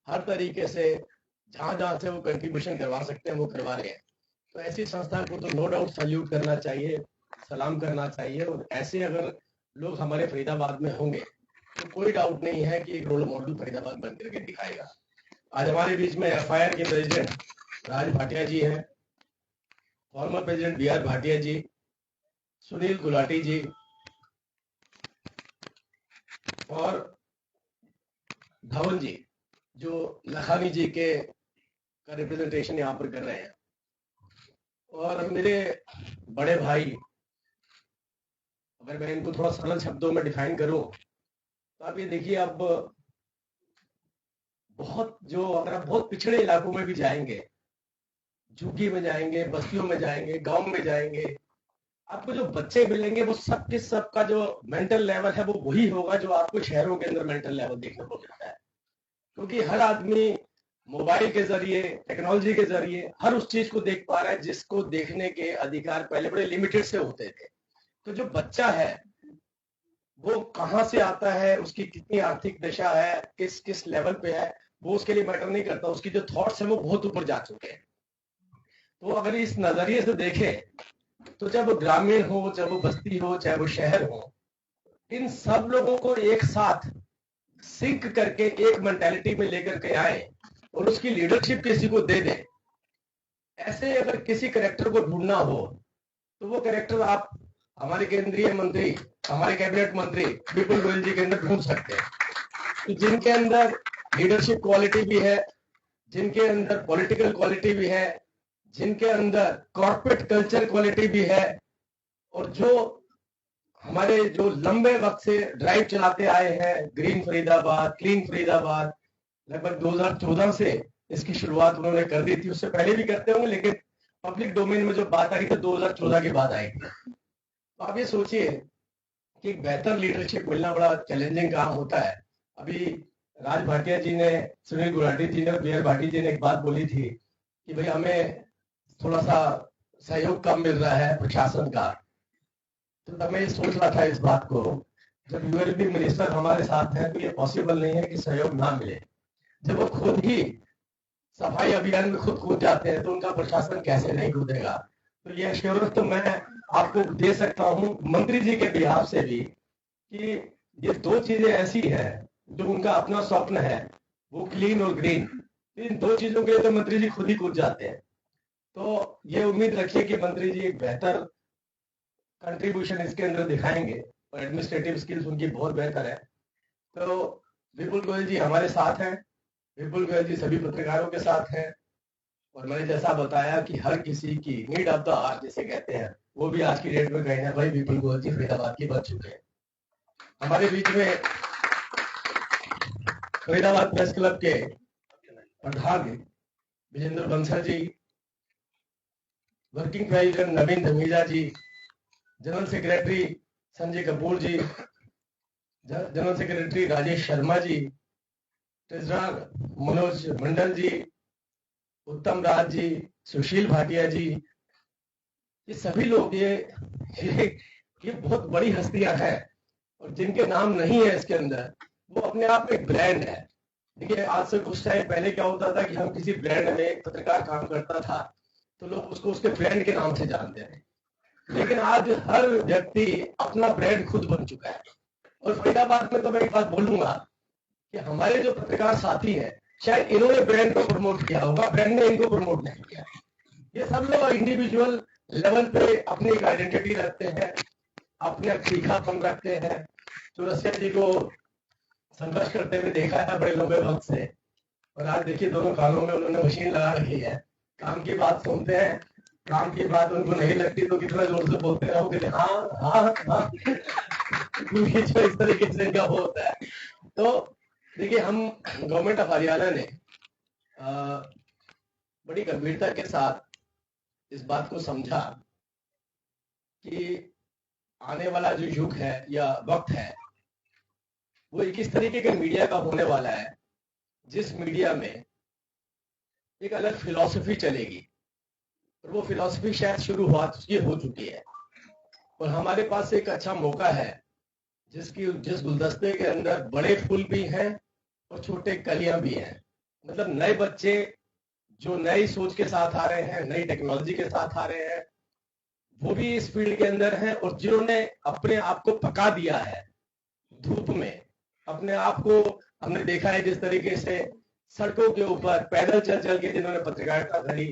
हर तरीके से जहां जहां से वो कंट्रीब्यूशन करवा सकते हैं वो करवा रहे हैं। तो ऐसी संस्था को तो नो डाउट सल्यूट करना चाहिए, सलाम करना चाहिए। और ऐसे अगर लोग हमारे फरीदाबाद में होंगे तो कोई डाउट नहीं है कि एक रोल मॉडल फरीदाबाद बन करके दिखाएगा। आज हमारे बीच में FIR के प्रेसिडेंट राज भाटिया जी हैं, फॉर्मर प्रेसिडेंट BR भाटिया जी, सुनील गुलाटी जी और धवन जी, जो लखानी जी के का रिप्रेजेंटेशन यहाँ पर कर रहे हैं। और मेरे बड़े भाई, अगर मैं इनको थोड़ा सरल शब्दों में डिफाइन करूं तो आप ये देखिए, अब अगर आप बहुत पिछड़े इलाकों में भी जाएंगे, झुग्गी में जाएंगे, बस्तियों में जाएंगे, गांव में जाएंगे, आपको जो बच्चे मिलेंगे वो सबके सबका जो मेंटल लेवल है वो वही होगा जो आपको शहरों के अंदर मेंटल लेवल देखने को मिलता है। क्योंकि हर आदमी मोबाइल के जरिए, टेक्नोलॉजी के जरिए हर उस चीज को देख पा रहा है जिसको देखने के अधिकार पहले बड़े लिमिटेड से होते थे। तो जो बच्चा है वो कहाँ से आता है, उसकी कितनी आर्थिक दशा है, किस किस लेवल पे है, वो उसके लिए मैटर नहीं करता। उसकी जो थॉट्स है वो बहुत ऊपर जा चुके हैं। तो अगर इस नजरिए से देखें तो चाहे वो ग्रामीण हो, चाहे वो बस्ती हो, चाहे वो शहर हो, इन सब लोगों को एक साथ सिंक करके एक मेंटालिटी में लेकर के आए और उसकी लीडरशिप किसी को दे दे। ऐसे अगर किसी कैरेक्टर को ढूंढना हो तो वो कैरेक्टर आप हमारे केंद्रीय मंत्री, हमारे कैबिनेट मंत्री विपुल गोयल जी के अंदर ढूंढ सकते हैं, तो जिनके अंदर लीडरशिप क्वालिटी भी है, जिनके अंदर पॉलिटिकल क्वालिटी भी है, जिनके अंदर कॉर्पोरेट कल्चर क्वालिटी भी है, और जो हमारे जो लंबे वक्त से ड्राइव चलाते आए हैं, ग्रीन फरीदाबाद, क्लीन फरीदाबाद, लगभग 2014 से इसकी शुरुआत उन्होंने कर दी थी। उससे पहले भी करते होंगे, लेकिन पब्लिक डोमेन में जो बात आई थी 2014 के बाद आई थी। तो आप ये सोचिए कि बेहतर लीडरशिप मिलना बड़ा चैलेंजिंग काम होता है। अभी राज भाटिया जी ने, सुनील गुलाटी जी ने और BR भाटिया जी ने एक बात बोली थी कि भाई हमें थोड़ा सा सहयोग कम मिल रहा है प्रशासन का। तो मैं ये सोच रहा था इस बात को, जब ULB मिनिस्टर हमारे साथ हैं तो ये पॉसिबल नहीं है कि सहयोग ना मिले। जब वो खुद ही सफाई अभियान में खुद कूद जाते हैं तो उनका प्रशासन कैसे नहीं कूदेगा। तो ये एश्योरेंस तो मैं आपको दे सकता हूँ मंत्री जी के बिहाफ से भी कि ये दो चीजें ऐसी है जो उनका अपना स्वप्न है, वो क्लीन और ग्रीन। इन दो चीजों के लिए तो मंत्री जी खुद ही कूद जाते हैं। तो ये उम्मीद रखिए कि मंत्री जी एक बेहतर कंट्रीब्यूशन इसके अंदर दिखाएंगे और एडमिनिस्ट्रेटिव स्किल्स उनकी बहुत बेहतर है। तो विपुल गोयल जी हमारे साथ हैं, विपुल गोयल जी सभी पत्रकारों के साथ हैं, और मैंने जैसा बताया कि हर किसी की नीड ऑफ द आवर जिसे कहते हैं, वो भी आज की डेट में कहीं ना कहीं विपुल गोयल जी फरीदाबाद की बन चुके हैं। हमारे बीच में फरीदाबाद प्रेस क्लब के प्रधान विजेंद्र बंसल जी, वर्किंग प्रेसिडेंट नवीन धमीजा जी, जनरल सेक्रेटरी संजय कपूर जी, general secretary Rajesh Sharma ji, treasurer Manoj मंडल जी, उत्तम राज जी, सुशील भाटिया जी, ये सभी लोग ये बहुत बड़ी हस्तियां हैं और जिनके नाम नहीं है इसके अंदर, वो अपने आप में एक ब्रांड है। देखिए आज से कुछ टाइम पहले क्या होता था कि हम किसी ब्रांड में, एक पत्रकार काम करता था तो लोग उसको उसके ब्रांड के नाम से जानते हैं, लेकिन आज हर व्यक्ति अपना ब्रांड खुद बन चुका है। और फरीदाबाद में तो मैं एक बात बोलूंगा कि हमारे जो पत्रकार साथी हैं, शायद इन्होंने ब्रांड को प्रमोट किया होगा, ब्रांड ने इनको प्रमोट नहीं किया। ये सब लोग इंडिविजुअल लेवल पे अपनी एक आइडेंटिटी रखते हैं, अपने तीखापन रखते हैं, चौरसिया जी को संघर्ष करते हुए देखा है बड़े लंबे वक्त से, और आज देखिए दोनों कानों में उन्होंने मशीन लगा रखी है, काम की बात सुनते हैं, काम की बात उनको नहीं लगती तो कितना जोर से बोलते रहोगे हाँ हाँ हाँ क्योंकि जो इस तरीके से इनका होता है। तो देखिए हम गवर्नमेंट ऑफ हरियाणा ने बड़ी गंभीरता के साथ इस बात को समझा कि आने वाला जो युग है या वक्त है वो एक इस तरीके के मीडिया का होने वाला है जिस मीडिया में एक अलग फिलॉसफी चलेगी, और वो फिलॉसफी शायद शुरू हो चुकी है, और हमारे पास एक अच्छा मौका है जिस गुलदस्ते के अंदर बड़े फूल भी हैं और छोटे कलियां भी हैं। मतलब नए बच्चे जो नई सोच के साथ आ रहे हैं, नई टेक्नोलॉजी के साथ आ रहे हैं, वो भी इस फील्ड के अंदर हैं, और जिन्होंने अपने आप को पका दिया है धूप में, अपने आप को हमने देखा है जिस तरीके से सड़कों के ऊपर पैदल चल चल के जिन्होंने पत्रकारिता करी।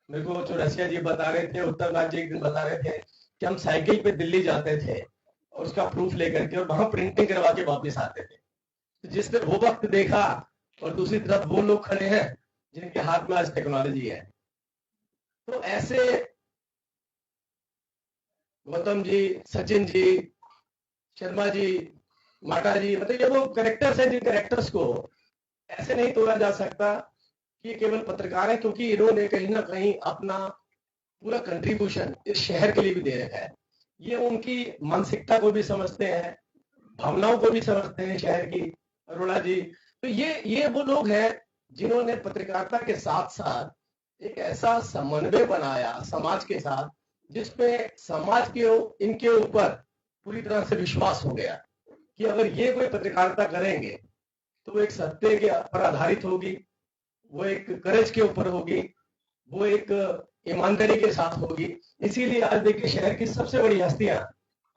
मेरे को चौरसिया जी बता रहे थे, उत्तर राज्य एक दिन बता रहे थे कि हम साइकिल पे दिल्ली जाते थे और उसका प्रूफ लेकर के, और वहां प्रिंटिंग करवा के वापस आते थे। तो जिसने वो वक्त देखा, और दूसरी तरफ वो लोग खड़े हैं जिनके हाथ में आज टेक्नोलॉजी है। तो ऐसे गौतम जी, सचिन जी, शर्मा जी, माटा जी, मतलब ये वो कैरेक्टर्स हैं जिन कैरेक्टर्स को ऐसे नहीं तोड़ा जा सकता कि ये केवल पत्रकार है, क्योंकि इन्होंने कहीं ना कहीं अपना पूरा कंट्रीब्यूशन इस शहर के लिए भी दे रखा है। ये उनकी मानसिकता को भी समझते हैं, भावनाओं को भी समझते हैं शहर की। अरोड़ा जी, तो ये वो लोग हैं जिन्होंने पत्रकारिता के साथ साथ एक ऐसा समन्वय बनाया समाज के साथ, जिसपे समाज के इनके ऊपर पूरी तरह से विश्वास हो गया कि अगर ये कोई पत्रकारिता करेंगे तो वो एक सत्य के पर आधारित होगी, वो एक करेज के ऊपर होगी, वो एक ईमानदारी के साथ होगी। इसीलिए आज देखिए शहर की सबसे बड़ी हस्तियां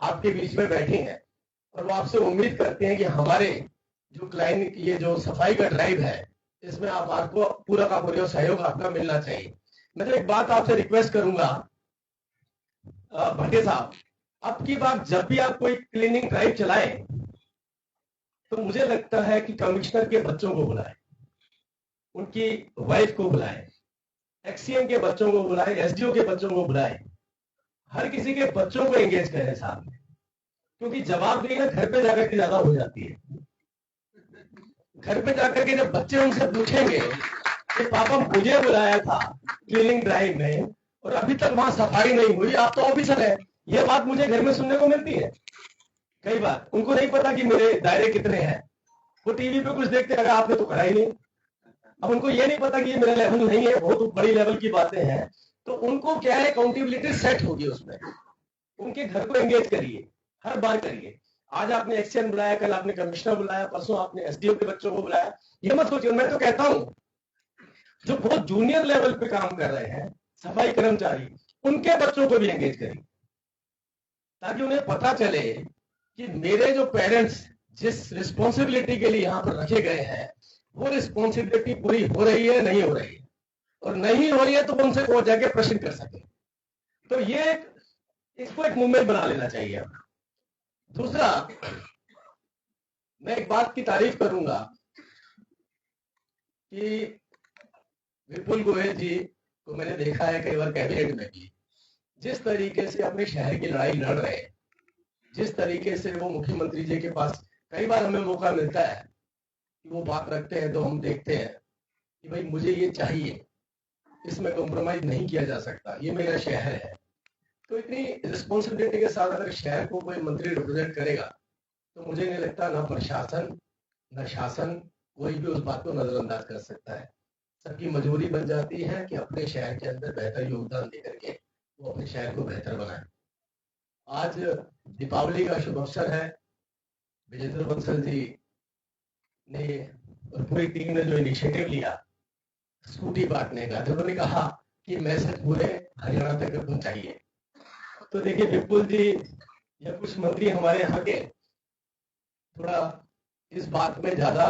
आपके बीच में बैठी हैं, और वो आपसे उम्मीद करते हैं कि हमारे जो क्लाइंट ये जो सफाई का ड्राइव है इसमें आपको पूरा का पूरा सहयोग आपका मिलना चाहिए। मैं तो एक बात आपसे रिक्वेस्ट करूंगा भट्टे साहब, अब की बार जब भी आप कोई क्लीनिंग ड्राइव चलाएं तो मुझे लगता है कि कमिश्नर के बच्चों को बुलाएं, उनकी वाइफ को बुलाएं, एक्सीएम के बच्चों को बुलाएं, एसडीओ के बच्चों को बुलाएं, हर किसी के बच्चों को एंगेज करें साथ में, क्योंकि जवाबदेही ना घर पे जाकर के ज्यादा हो जाती है। घर पे जाकर के जब बच्चे उनसे पूछेंगे कि पापा मुझे बुलाया था क्लीनिंग ड्राइव में और अभी तक वहां सफाई नहीं हुई, आप तो ऑफिसर है, ये बात मुझे घर में सुनने को मिलती है कई बार। उनको नहीं पता कि मेरे दायरे कितने हैं, वो टीवी पे कुछ देखते हैं, आपने तो करा ही नहीं। अब उनको ये नहीं पता कि ये मेरा लेवल नहीं है, बहुत बड़ी लेवल की बातें हैं। तो उनको क्या है, अकाउंटेबिलिटी सेट होगी उसमें। उनके घर को एंगेज करिए, हर बार करिए। आज आपने एक्सचेंज बुलाया, कल आपने कमिश्नर बुलाया, परसों आपने एसडीओ के बच्चों को बुलाया। ये मत सोचिए, मैं तो कहता हूं जो बहुत जूनियर लेवल पे काम कर रहे हैं सफाई कर्मचारी, उनके बच्चों को भी एंगेज करिए, ताकि उन्हें पता चले कि मेरे जो पेरेंट्स जिस रिस्पॉन्सिबिलिटी के लिए यहाँ पर रखे गए हैं वो रिस्पॉन्सिबिलिटी पूरी हो रही है, नहीं हो रही है, और नहीं हो रही है तो उनसे वो जाके प्रश्न कर सके। तो ये इसको एक मूवमेंट बना लेना चाहिए। दूसरा, मैं एक बात की तारीफ करूंगा कि विपुल गोयल जी को मैंने देखा है कई बार कैबिनेट में भी, जिस तरीके से अपने शहर की लड़ाई लड़ रहे हैं, जिस तरीके से वो मुख्यमंत्री जी के पास कई बार हमें मौका मिलता है कि वो बात रखते हैं, तो हम देखते हैं कि भाई मुझे ये चाहिए, इसमें कॉम्प्रोमाइज नहीं किया जा सकता, ये मेरा शहर है। तो इतनी रिस्पॉन्सिबिलिटी के साथ अगर शहर को कोई मंत्री रिप्रेजेंट करेगा तो मुझे नहीं लगता ना प्रशासन न शासन कोई भी उस बात को नजरअंदाज कर सकता है। सबकी मजबूरी बन जाती है कि अपने शहर के अंदर बेहतर योगदान दे करके वो अपने शहर को बेहतर बनाए। आज दीपावली का शुभ अवसर है, विजेंद्र बंसल जी ने और पूरी टीम ने जो इनिशिएटिव लिया स्कूटी बांटने का, तो उन्होंने कहा कि मैसेज पूरे हरियाणा तक पहुंचाइए। तो देखिए विपुल जी या कुछ मंत्री हमारे यहाँ के थोड़ा इस बात में ज्यादा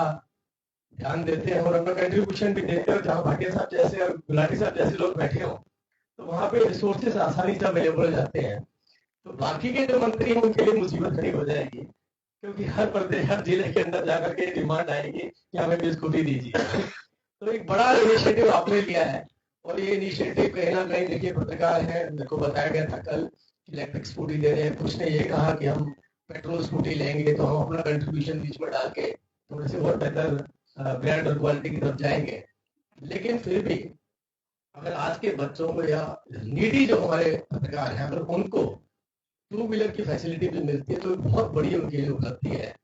ध्यान देते हैं और अपना कंट्रीब्यूशन भी देते हैं। जहाँ भाटिया साहब जैसे और गुलाटी साहब जैसे लोग बैठे हो तो वहां पे रिसोर्सेस आसानी से अवेलेबल हो जाते हैं। तो बाकी के जो मंत्री हैं उनके लिए मुसीबत खड़ी हो जाएगी, क्योंकि हर प्रदेश हर जिले के अंदर जाकर के डिमांड आएगी कि हमें भी स्कूटी दीजिए। तो एक बड़ा इनिशिएटिव आपने लिया है और ये इनिशिएटिव कहीं ना कहीं देखिए पत्रकार है, मेरे को बताया गया था कल इलेक्ट्रिक स्कूटी दे रहे हैं, कुछ ने ये कहा कि हम पेट्रोल स्कूटी लेंगे तो हम अपना कंट्रीब्यूशन बीच में डाल के थोड़े से और बेहतर ब्रांड और क्वालिटी की तरफ जाएंगे। लेकिन फिर भी अगर आज के बच्चों को या नीडी जो हमारे पत्रकार हैं अगर उनको टू व्हीलर की फैसिलिटी भी मिलती है तो बहुत बड़ी उनके लिए उपलब्धि है,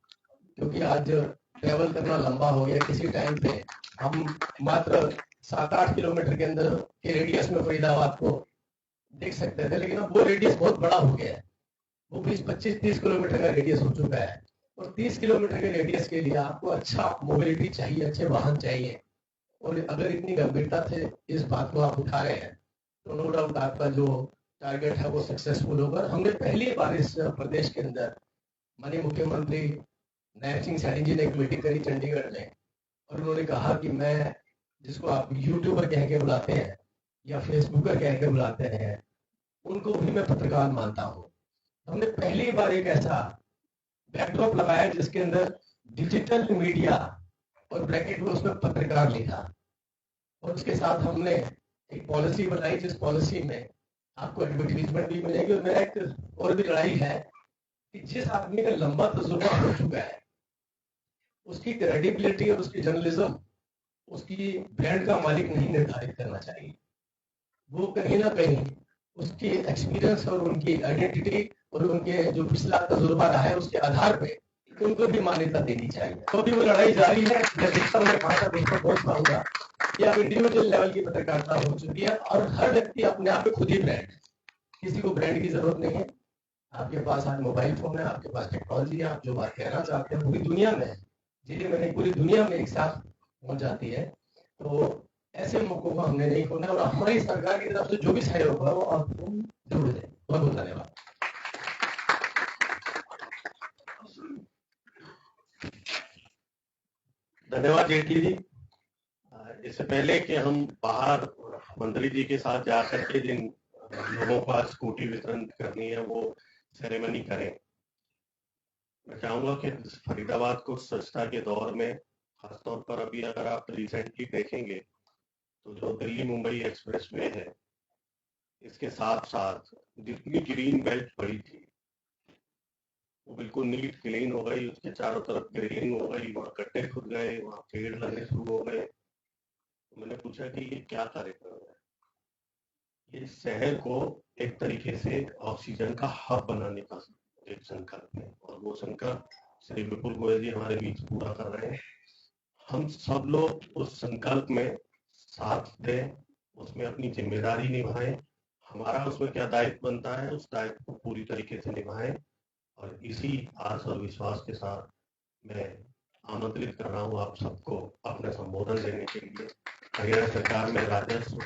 क्योंकि आज ट्रेवल करना लंबा हो गया। किसी टाइम पे हम मात्र 7-8 किलोमीटर के अंदर के रेडियस में फरीदाबाद को देख सकते थे, लेकिन अब वो रेडियस बहुत बड़ा हो गया है, वो 20-25-30 किलोमीटर का रेडियस हो चुका है। और 30 किलोमीटर के रेडियस के लिए आपको अच्छा मोबिलिटी चाहिए, अच्छे वाहन चाहिए। और अगर इतनी गंभीरता से इस बात को आप उठा रहे हैं तो नो डाउट आपका जो टारगेट है वो सक्सेसफुल होगा। हमने पहली बार इस प्रदेश के अंदर माननीय मुख्यमंत्री नैब सिंह सैनी जी ने एक मीटिंग करी चंडीगढ़ में और उन्होंने कहा कि मैं जिसको आप यूट्यूबर कह के बुलाते हैं या फेसबुकर कह के बुलाते हैं उनको भी मैं पत्रकार मानता हूँ। हमने पहली बार एक ऐसा बैकड्रॉप लगाया जिसके अंदर डिजिटल मीडिया और ब्रैकेट में उसमें पत्रकार लिखा और उसके साथ हमने एक पॉलिसी बनाई जिस पॉलिसी में आपको एडवर्टीजमेंट भी मिलेगी। और मेरा एक और भी लड़ाई है कि जिस आदमी का लंबा तजुर्बा हो चुका है उसकी क्रेडिबिलिटी और उसकी जर्नलिज्म उसकी ब्रांड का मालिक नहीं निर्धारित करना चाहिए। वो कहीं ना कहीं उसकी एक्सपीरियंस और उनकी आइडेंटिटी और उनके जो पिछला तजुर्बा रहा है उसके आधार पे उनको भी मान्यता देनी चाहिए। तो भी वो लड़ाई जारी है। मैं देखता हूँ, मैं भाषा देखकर बहुत पाऊंगा कि अब इंडिविजुअल लेवल की पत्रकारिता हो चुकी है और हर व्यक्ति अपने आप में खुद ही ब्रांड है, किसी को ब्रांड की जरूरत नहीं है। आपके पास आज मोबाइल फोन है, आपके पास टेक्नोलॉजी है, आप जो बात कहना चाहते हैं पूरी दुनिया में जिले में नहीं पूरी दुनिया में एक साथ पहुंच जाती है। तो ऐसे मौकों को हमने नहीं खोना और हमारी सरकार की तरफ से जो भी सहयोग होगा वो आपको जरूर दें। बहुत बहुत धन्यवाद। धन्यवाद जेटली जी। इससे पहले कि हम बाहर मंत्री जी के साथ जाकर के जिन लोगों को आज स्कूटी वितरण करनी है वो सेरेमनी करें, मैं चाहूंगा कि फरीदाबाद को स्वच्छता के दौर में खासतौर पर अभी अगर आप रिसेंटली देखेंगे तो जो दिल्ली मुंबई एक्सप्रेसवे है इसके साथ साथ जितनी ग्रीन बेल्ट पड़ी थी वो बिल्कुल नीट क्लीन हो गई, उसके चारों तरफ ग्रिलिंग हो गई, वहाँ गड्ढे खुद गए, वहाँ पेड़ लगने शुरू हो गए। तो मैंने पूछा कि ये क्या कार्यक्रम है। ये शहर को एक तरीके से ऑक्सीजन का हब बनाने का एक संकल्प है और वो संकल्प श्री विपुल गोयल जी हमारे बीच पूरा कर रहे हैं। हम सब लोग उस संकल्प में साथ दें, उसमें अपनी जिम्मेदारी निभाएं। हमारा उसमें क्या दायित्व बनता है उस दायित्व को पूरी तरीके से निभाएं और इसी आस और विश्वास के साथ मैं आमंत्रित कर रहा हूँ आप सबको अपने संबोधन देने के लिए हरियाणा सरकार में राजस्व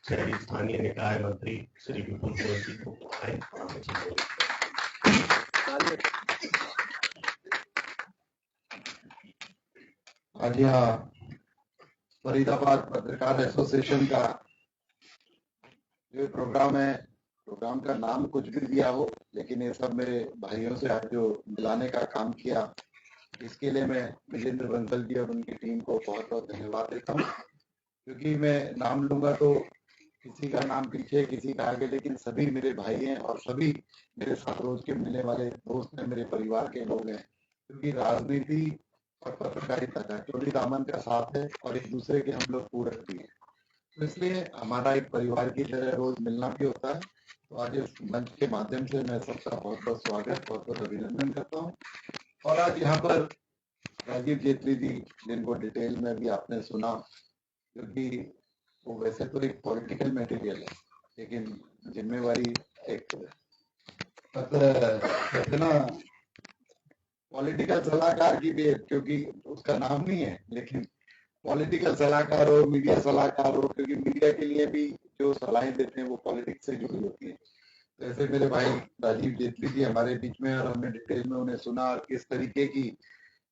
शहरी स्थानीय निकाय मंत्री श्री विपुल गोयल जी को आए। आज यहाँ फरीदाबाद पत्रकार एसोसिएशन का जो प्रोग्राम है, प्रोग्राम का नाम कुछ भी दिया हो लेकिन ये सब मेरे भाइयों से आज जो मिलाने का काम किया इसके लिए मैं मिलिंद्र बंसल जी और उनकी टीम को बहुत बहुत धन्यवाद देता हूँ। क्योंकि मैं नाम लूंगा तो किसी का नाम पीछे किसी का आगे, लेकिन सभी मेरे भाई हैं और सभी मेरे साथ रोज के मिलने वाले दोस्त हैं, मेरे परिवार के लोग हैं। क्योंकि राजनीति और पत्रकारिता का चोरी दामन का साथ है और एक दूसरे के हम लोग पूरक भी हैं, तो इसलिए हमारा एक परिवार की तरह रोज मिलना भी होता है। तो आज इस मंच के माध्यम से मैं सबका बहुत बहुत स्वागत बहुत बहुत अभिनंदन करता हूँ। और आज यहाँ पर राजीव जेटली जी जिनको डिटेल में भी आपने सुना, क्योंकि वो वैसे तो एक पॉलिटिकल मटेरियल है लेकिन जिम्मेवारी एक कहते ना पॉलिटिकल सलाहकार की भी है, क्योंकि उसका नाम नहीं है लेकिन पॉलिटिकल सलाहकार हो, मीडिया सलाहकार हो, क्योंकि मीडिया के लिए भी जो सलाहें देते हैं वो पॉलिटिक्स से जुड़ी होती है। तो ऐसे मेरे भाई राजीव जेटली जी हमारे बीच में और हमने डिटेल में उन्हें सुना और किस तरीके की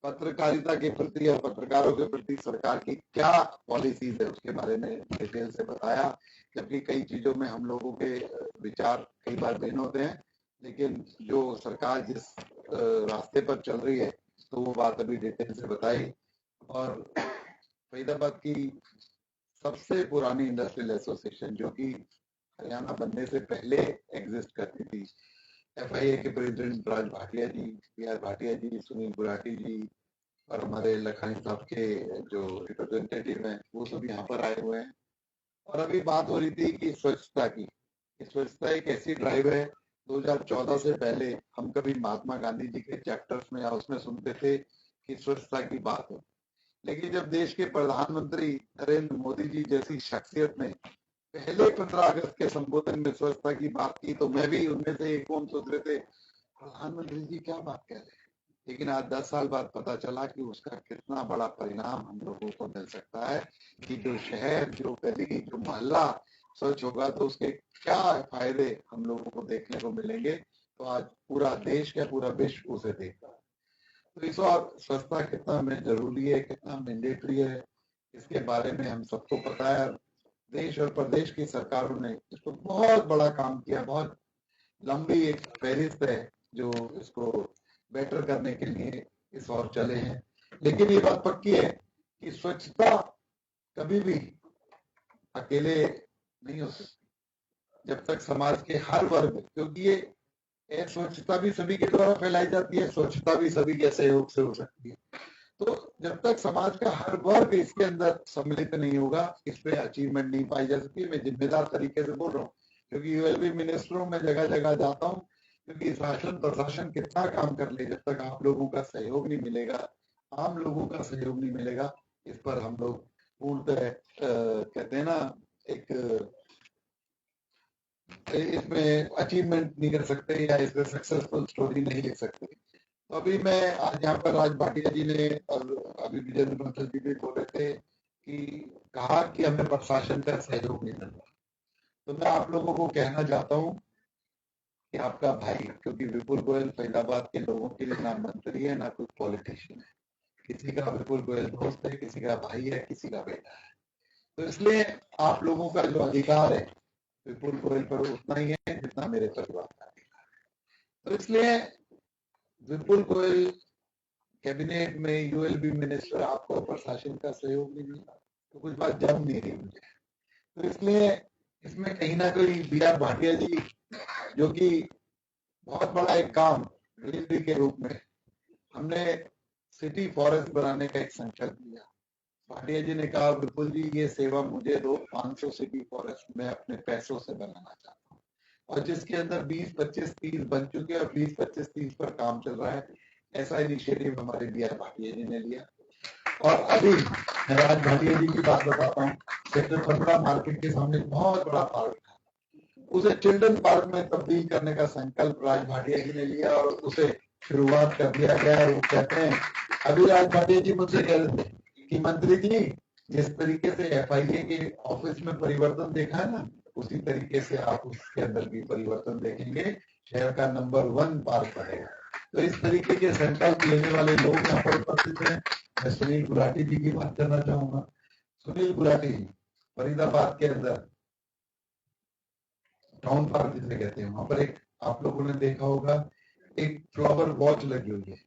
पत्रकारिता के प्रति और पत्रकारों के प्रति सरकार की क्या पॉलिसीज है उसके बारे में डिटेल से बताया। जबकि कई चीजों में हम लोगों के विचार कई बार भिन्न होते हैं, लेकिन जो सरकार जिस रास्ते पर चल रही है, तो वो बात अभी डिटेल से बताई। और फरीदाबाद की सबसे पुरानी इंडस्ट्रियल एसोसिएशन जो कि हरियाणा बनने से पहले एग्जिस्ट करती थी, FIA के प्रेसिडेंट राज भाटिया जी, PR भाटिया जी, सुनील गुलाटी जी और हमारे लखानी साहब के जो रिप्रेजेंटेटिव हैं वो सब यहाँ पर आए हुए हैं। और अभी बात हो रही थी कि स्वच्छता की, स्वच्छता एक ऐसी ड्राइव है, 2014 से पहले हम कभी महात्मा गांधी जी के चैप्टर्स में या उसमें सुनते थे कि स्वच्छता की बात हो, लेकिन जब देश के प्रधानमंत्री नरेंद्र मोदी जी जैसी शख्सियत ने पहले 15 अगस्त के संबोधन में स्वच्छता की बात की, तो मैं भी उनमें से एक कौन सोच रहे थे प्रधानमंत्री जी क्या बात कह रहे हैं। लेकिन आज 10 साल बाद पता चला कि उसका कितना बड़ा परिणाम हम लोगों को मिल सकता है कि जो शहर, जो गली, जो मोहल्ला स्वच्छ होगा तो उसके क्या फायदे हम लोगों को देखने को मिलेंगे। तो आज पूरा देश क्या पूरा विश्व उसे देख रहा है। तो इस और स्वच्छता कितना में जरूरी है, कितना मैंडेटरी है, इसके बारे में हम सबको पता है। देश और प्रदेश की सरकारों ने इसको बहुत बड़ा काम किया, बहुत लंबी एक फहरिस्त है जो इसको बेटर करने के लिए इस ओर चले हैं। लेकिन ये बात पक्की है कि स्वच्छता कभी भी अकेले नहीं हो सकती जब तक समाज के हर वर्ग, क्योंकि ये स्वच्छता भी सभी के द्वारा फैलाई जाती है, स्वच्छता भी सभी के सहयोग से हो सकती है। तो जब तक समाज का हर वर्ग इसके अंदर सम्मिलित नहीं होगा, इस पे अचीवमेंट नहीं पाई जा सकती। मैं जिम्मेदार तरीके से बोल रहा हूँ क्योंकि ULB मिनिस्टरों में जगह जगह जाता हूँ, क्योंकि शासन प्रशासन कितना काम कर ले, जब तक आप लोगों का सहयोग नहीं मिलेगा, आम लोगों का सहयोग नहीं मिलेगा, इस पर हम लोग पूर्णतः कहते हैं ना एक इसमें अचीवमेंट नहीं कर सकते या इसमें सक्सेसफुल स्टोरी नहीं लिख सकते। तो अभी मैं आज यहाँ पर राज भाटिया जी ने और अभी विजेंद्र बंसल जी भी बोल रहे थे कि कहा कि हमें प्रशासन का सहयोग नहीं मिल रहा। तो मैं आप लोगों को कहना चाहता हूँ कि आपका भाई, क्योंकि विपुल गोयल फरीदाबाद के लोगों के लिए ना मंत्री है ना कोई पॉलिटिशियन है, किसी का विपुल गोयल दोस्त है, किसी का भाई है, किसी का बेटा है। तो इसलिए आप लोगों का जो अधिकार है विपुल गोयल पर उतना ही है जितना मेरे परिवार का अधिकार है। तो इसलिए विपुल गोयल कैबिनेट में ULB मिनिस्टर, आपको प्रशासन का सहयोग नहीं मिला तो कुछ बात जम नहीं रही मुझे। तो इसलिए इसमें कहीं ना कहीं BR भाटिया जी, जो कि बहुत बड़ा एक काम मिनिस्ट्री के रूप में, हमने सिटी फॉरेस्ट बनाने का एक संकल्प लिया। भाटिया जी ने कहा विपुल जी ये सेवा मुझे दो, 500 सिटी फॉरेस्ट मैं अपने पैसों से बनाना चाहता हूँ, और जिसके अंदर 20, 25, 30 बन चुके हैं और 20, 25, 30 पर काम चल रहा है। ऐसा इनिशिएटिव हमारे BR भाटिया जी ने लिया। और अभी मैं राज भाटिया जी की बात बताता हूँ, सेक्टर 15 मार्केट के सामने बहुत बड़ा पार्क था, उसे चिल्ड्रन पार्क में तब्दील करने का संकल्प राज भाटिया जी ने लिया और उसे शुरुआत कर दिया गया। वो कहते हैं, अभी राज भाटिया जी मुझसे कह रहे थे कि मंत्री जी जिस तरीके से FIA के ऑफिस में परिवर्तन देखा है ना, उसी तरीके से आप उसके अंदर भी परिवर्तन देखेंगे, शहर का नंबर 1 पार्क बनेगा। तो इस तरीके के संकल्प लेने वाले लोग यहाँ पर उपस्थित हैं। मैं सुनील गुलाटी जी की बात करना चाहूंगा। सुनील गुलाटी जी फरीदाबाद के अंदर टाउन पार्क जिसे कहते हैं, वहां पर एक आप लोगों ने देखा होगा एक फ्लावर वॉच लगी हुई है,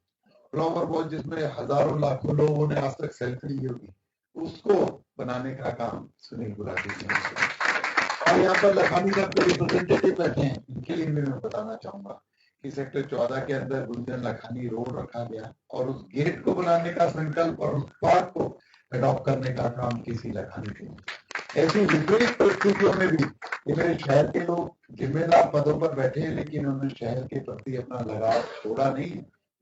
फ्लावर वॉच जिसमें हजारों लाखों लोगों ने आज तक सेल्फी ली होगी, उसको बनाने का काम सुनील गुलाटी जी ने किया। और यहाँ पर लखानी साहब के रिप्रेजेंटेटिव बैठे हैं, इनके लिए भी मैं बताना चाहूंगा कि सेक्टर 14 के अंदर गुंजन लखानी रोड रखा गया और उस गेट को बनाने का संकल्प और उस पार्क को अडॉप्ट करने का काम किसी लखानी से। ऐसी विपरीत परिस्थितियों में भी ये मेरे शहर के लोग जिम्मेदार पदों पर बैठे हैं, लेकिन उन्होंने शहर के प्रति अपना लगाव छोड़ा नहीं,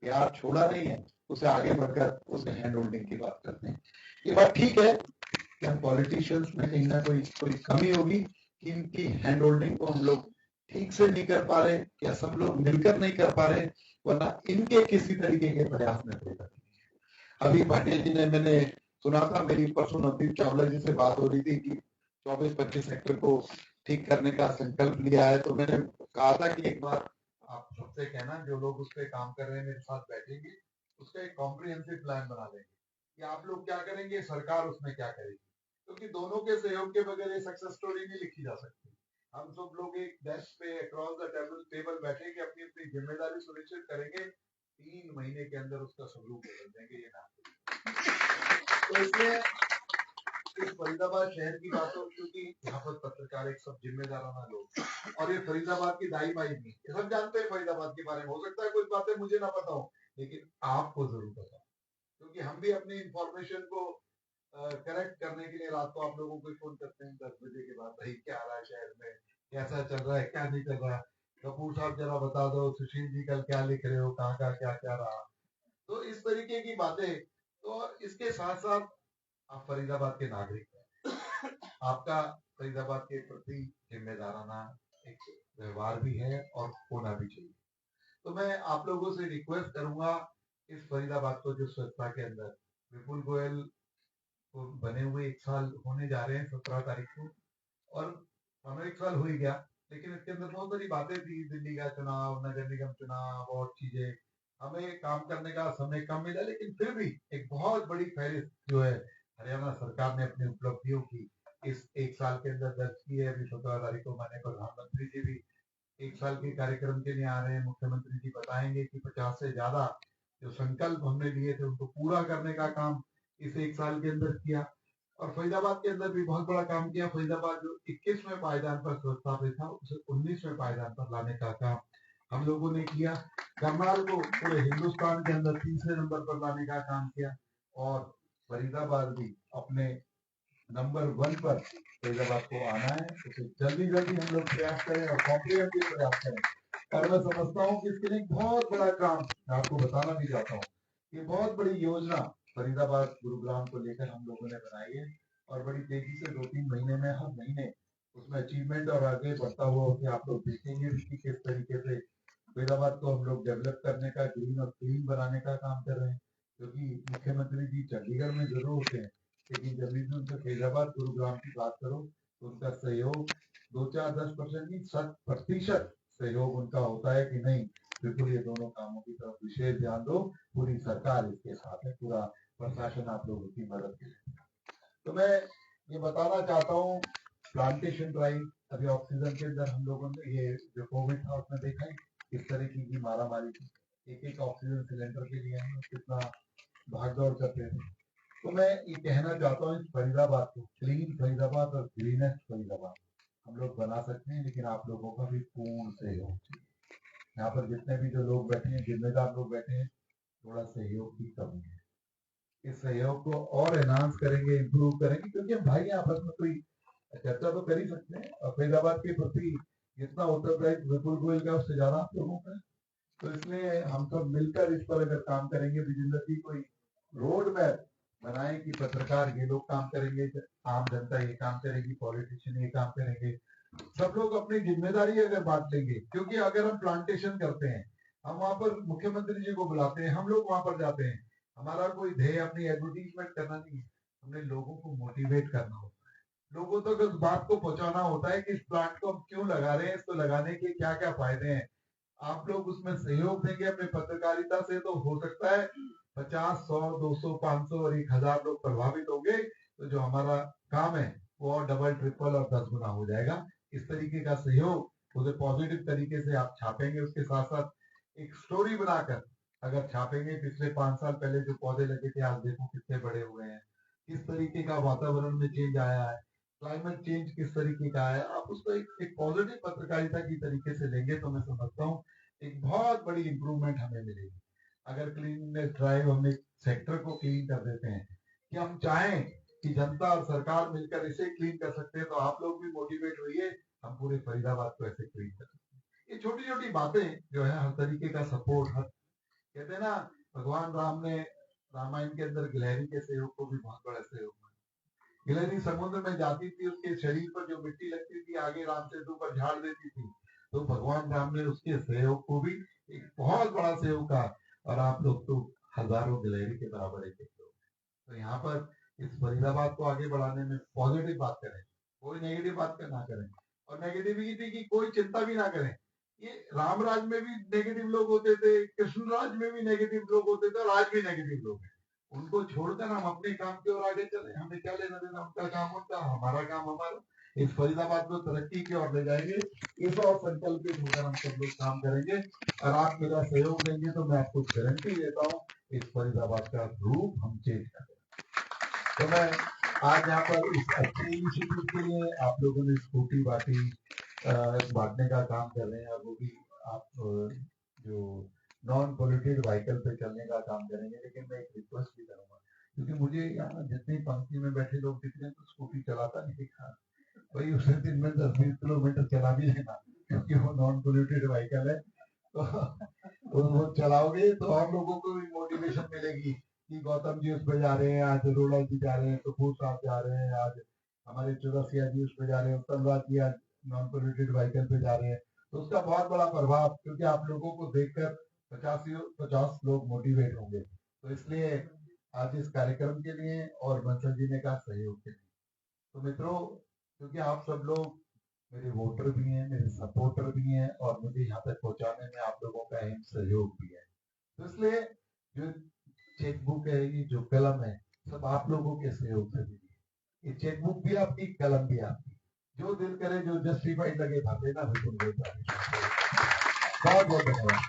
प्यार छोड़ा नहीं है, उसे आगे बढ़कर उसे हैंड होल्डिंग की बात करते हैं। ये बात ठीक है कि हम पॉलिटिशियंस में कहीं ना कोई कमी होगी कि इनकी हैंड होल्डिंग को हम लोग ठीक से नहीं कर पा रहे या सब लोग मिलकर नहीं कर पा रहे, वरना इनके किसी तरीके के प्रयास में कोई गलती नहीं है। अभी भाटिया जी ने, मैंने सुना था, मेरी परसों नवदीप चावला जी से बात हो रही थी कि 24-25 सेक्टर को ठीक करने का संकल्प लिया है। तो मैंने कहा था कि एक बार आप सबसे कहना, जो लोग उस पर काम कर रहे हैं मेरे साथ बैठेंगे, उसका एक कॉम्प्रिहेंसिव प्लान बना देंगे कि आप लोग क्या करेंगे, सरकार उसमें क्या करेगी, क्योंकि दोनों के सहयोग के बगैर ये सक्सेस स्टोरी नहीं लिखी जा सकती। हम सब लोग एक डेस्क पे अक्रॉस द टेबल बैठेंगे, अपनी अपनी जिम्मेदारी सुनिश्चित करेंगे 3 महीने के अंदर उसका स्वरूप बदल देंगे ये नाम। तो इसलिए इस फरीदाबाद शहर की बातों, क्योंकि यहाँ पर पत्रकार एक सब जिम्मेदाराना लोग, और ये फरीदाबाद की दाई माई नहीं, ये सब जानते हैं फरीदाबाद के बारे में। हो सकता है कुछ बातें मुझे ना पता हो, लेकिन आपको जरूर पता हो, क्योंकि हम भी अपनी इंफॉर्मेशन को करेक्ट करने के लिए रात को आप लोगों को फोन करते हैं 10 बजे के बाद, भाई क्या रहा है शहर में, कैसा चल रहा है, क्या नहीं चल रहा है, कपूर साहब जरा बता दो, सुशील जी कल क्या लिख रहे हो, कहाँ का क्या क्या रहा। तो इस तरीके की बातें। तो इसके साथ साथ आप फरीदाबाद के नागरिक हैं, आपका फरीदाबाद के प्रति जिम्मेदाराना एक व्यवहार भी है और होना भी चाहिए। तो मैं आप लोगों से रिक्वेस्ट करूंगा, इस फरीदाबाद को जो स्वच्छता के अंदर विपुल गोयल को बने हुए 1 साल होने जा रहे हैं 17 तारीख को, और मानो 1 साल हो ही गया, लेकिन इसके अंदर बहुत सारी बातें थी, दिल्ली का चुनाव, नगर निगम चुनाव और चीजें, हमें काम करने का समय कम मिला, लेकिन फिर भी एक बहुत बड़ी फहरिस्त जो है हरियाणा सरकार ने अपनी उपलब्धियों की इस 1 साल के अंदर दर्ज की है। अभी 17 तारीख को माननीय प्रधानमंत्री जी भी 1 साल के कार्यक्रम के लिए आ रहे हैं। मुख्यमंत्री जी बताएंगे कि 50 से ज्यादा जो संकल्प हमने लिए थे उनको पूरा करने का काम इस 1 साल के अंदर किया, और फरीदाबाद के अंदर भी बहुत बड़ा काम किया। फरीदाबाद जो 21वें पायदान पर स्वच्छता पे था, उसे 19वें पायदान पर लाने का काम हम लोगों ने किया। करनाल को पूरे हिंदुस्तान के अंदर 3रे नंबर पर लाने का काम किया, और फरीदाबाद भी अपने नंबर 1 पर फरीदाबाद को आना है। उसे जल्दी जल्दी हम लोग प्रयास करें और कॉम्प्रिहेंसिव प्रयास करें। और मैं समझता हूँ कि इसके लिए बहुत बड़ा काम मैं आपको बताना भी चाहता हूँ, ये बहुत बड़ी योजना फरीदाबाद गुरुग्राम को लेकर हम लोगों ने बनाई है, और बड़ी तेजी से 2-3 महीने में हर महीने उसमें अचीवमेंट और आगे बढ़ता हुआ कि आप लोग देखेंगे भी कि किस तरीके से फरीदाबाद को हम लोग डेवलप करने का, ग्रीन और क्लीन बनाने का काम कर रहे हैं। क्योंकि मुख्यमंत्री जी चंडीगढ़ में जरूर होते हैं, लेकिन जब भी उनसे फरीदाबाद गुरुग्राम की बात करो तो उनका सहयोग 2-4-10% नहीं 100% सहयोग उनका होता है कि नहीं बिल्कुल ये दोनों कामों की तरफ विशेष ध्यान दो, पूरी सरकार इसके साथ है, पूरा प्रशासन आप लोगों की मदद के लिए। तो मैं ये बताना चाहता हूँ, प्लांटेशन ड्राइव अभी ऑक्सीजन के अंदर हम लोगों ने ये जो कोविड था उसमें देखा है किस तरीके की मारामारी थी, एक ऑक्सीजन सिलेंडर के लिए हम कितना भागदौड़ करते थे। तो मैं ये कहना चाहता हूँ, इस फरीदाबाद को क्लीन फरीदाबाद और ग्रीनेस्ट फरीदाबाद हम लोग बना सकते हैं, लेकिन आप लोगों का भी पूर्ण सहयोग चाहिए। यहाँ पर जितने भी जो लोग बैठे हैं, जिम्मेदार लोग बैठे हैं, थोड़ा सहयोग की कमी है। इस सहयोग को और एनहांस करेंगे, इम्प्रूव करेंगे, क्योंकि हम भाई आपस में कोई चर्चा तो कर ही सकते हैं। और फरीदाबाद के प्रति जितना उत्तरदायित्व विपुल गोयल का उससे ज्यादा आप लोगों का है। तो इसलिए हम सब मिलकर इस पर अगर काम करेंगे, विजेंद्र जी कोई रोड मैप बनाए कि पत्रकार ये लोग काम करेंगे, आम जनता ये काम करेगी, पॉलिटिशियन ये काम करेंगे, सब लोग अपनी जिम्मेदारी अगर बांट लेंगे। क्योंकि अगर हम प्लांटेशन करते हैं, हम वहां पर मुख्यमंत्री जी को बुलाते हैं, हम लोग वहां पर जाते हैं, हमारा कोई ध्येय अपनी एडवर्टीजमेंट करना नहीं है, हमने लोगों को मोटिवेट करना होता है, लोगों तक इस बात को पहुंचाना होता है कि इस प्लांट को हम क्यों लगा रहे हैं, इसको लगाने के क्या क्या फायदे हैं। आप लोग उसमें सहयोग देंगे अपने पत्रकारिता से, तो हो सकता है 50, 100, 200, 500 और 1000 लोग प्रभावित होंगे, तो जो हमारा काम है वो और डबल ट्रिपल और 10 गुना हो जाएगा। इस तरीके का सहयोग उसे पॉजिटिव तरीके से आप छापेंगे, उसके साथ साथ एक स्टोरी बनाकर अगर छापेंगे, पिछले 5 साल पहले जो पौधे लगे थे आज देखो कितने बड़े हुए हैं, किस तरीके का वातावरण में चेंज आया है, क्लाइमेट चेंज किस तरीके का है, आप उसको एक पॉजिटिव पत्रकारिता की तरीके से लेंगे तो मैं समझता हूँ एक बहुत बड़ी इंप्रूवमेंट हमें मिलेगी। अगर क्लीननेस ड्राइव हम एक सेक्टर को क्लीन कर देते हैं, कि हम चाहें कि जनता और सरकार मिलकर इसे क्लीन कर सकते हैं, तो आप लोग भी मोटिवेट होइए, हम पूरे फरीदाबाद को ऐसे क्लीन कर सकते हैं। ये छोटी छोटी बातें जो है हर तरीके का सपोर्ट, हर कहते हैं ना भगवान राम ने रामायण के अंदर गिलहरी के सहयोग को भी बहुत बड़ा सहयोग माना। गिलहरी समुद्र में जाती थी, उसके शरीर पर जो मिट्टी लगती थी आगे राम सेतु पर झाड़ देती थी, तो भगवान राम ने उसके सहयोग को भी एक बहुत बड़ा सहयोग कहा। और आप लोग तो हजारों गिलहरी के बराबर एक लोग। तो यहाँ पर इस फरीदाबाद को आगे बढ़ाने में पॉजिटिव बात करें, कोई नेगेटिव बात ना करें, और नेगेटिविटी की कोई चिंता भी ना करें। ये राम राज में भी नेगेटिव लोग होते थे, कृष्ण राज में भी नेगेटिव लोग होते थे, और आज भी नेगेटिव लोग हैं। उनको छोड़कर हम अपने काम की ओर आगे चले, हमें क्या लेना देना, उनका काम उनका, हमारा काम हमारा। इस फरीदाबाद को तरक्की की ओर ले जाएंगे। इस और संकल्पित होकर हम सब लोग काम करेंगे और आप मेरा सहयोग देंगे तो मैं आपको गारंटी देता हूँ इस फरीदाबाद का रूप हम चेंज करेंगे। तो मैं आज यहाँ पर इस अच्छे इनिशिएटिव के लिए आप लोगों ने स्कूटी बांटने का काम कर रहे हैं और वो भी आप जो नॉन पोल्यूटेड व्हीकल पे चलने का काम करेंगे। लेकिन मैं एक रिक्वेस्ट भी करूंगा क्योंकि मुझे यहाँ जितनी पंक्ति में बैठे लोग दिख रहे हैं तो स्कूटी चलाता नहीं दिख रहा, वही उसे दिन में 10-20 किलोमीटर चला भी लेना क्योंकि वो नॉन पोल्यूटेड व्हीकल है। तो वो चलाओगे तो और लोगों को भी मोटिवेशन मिलेगी कि गौतम जी उस पे जा रहे हैं, आज रोला जी जा रहे हैं, कपूर साहब जा रहे हैं, आज हमारे चौरसिया जी उस पे जा रहे हैं, उत्तम जी आज नॉन पोल्यूटेड व्हीकल पे जा रहे हैं। तो उसका बहुत बड़ा प्रभाव, क्योंकि आप लोगों को देखकर 50 लोग मोटिवेट होंगे। तो इसलिए आज इस कार्यक्रम के लिए और बंसल जी ने कहा सहयोग के लिए, तो मित्रों क्योंकि आप सब लोग मेरे वोटर भी हैं, मेरे सपोर्टर भी हैं और मुझे यहाँ तक पहुंचाने में आप लोगों का अहम सहयोग भी है, तो इसलिए जो चेकबुक है, ये जो कलम है, सब आप लोगों के सहयोग से मिली। ये चेकबुक भी आपकी, कलम भी आपकी, जो दिल करे जो जस्टिफाइड लगे भर देना, बिल्कुल बहुत बहुत धन्यवाद।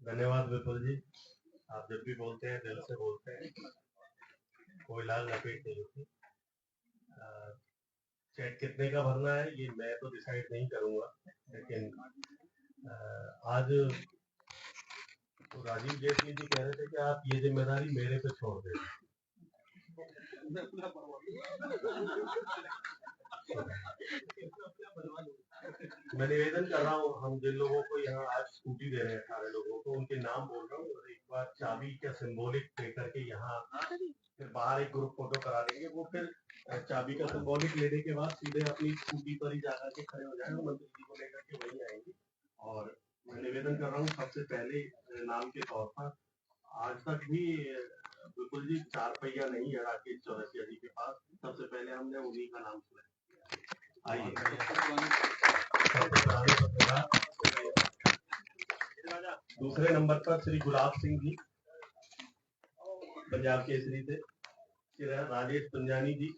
धन्यवाद विपुल जी, आप जब भी बोलते हैं दिल से बोलते हैं, कोई लाल लपेट नहीं होती। चेक कितने का भरना है ये मैं तो डिसाइड नहीं करूंगा, लेकिन आज तो राजीव जेटली जी कह रहे थे कि आप ये जिम्मेदारी मेरे पे छोड़ दें। मैं निवेदन कर रहा हूँ, हम जिन लोगों को यहाँ आज स्कूटी दे रहे हैं 18 लोगों को, उनके नाम बोल रहा हूँ और एक बार चाबी का सिंबॉलिक दे करके यहाँ फिर बाहर एक ग्रुप फोटो करा लेंगे। वो फिर चाबी का सिंबॉलिक लेने के बाद सीधे अपनी स्कूटी पर ही जाकर के खड़े हो जाएंगे, मंत्री जी को लेकर के वहीं आएंगे। और मैं निवेदन कर रहा हूँ सबसे पहले नाम के तौर पर, आज तक भी बिल्कुल जी 4 पहिया नहीं है राकेश चौरसिया जी के पास, सबसे पहले हमने उन्हीं का नाम सुना। आइए दूसरे नंबर पर श्री गुलाब सिंह जी पंजाब केसरी से, श्री राजेश पंजानी जी,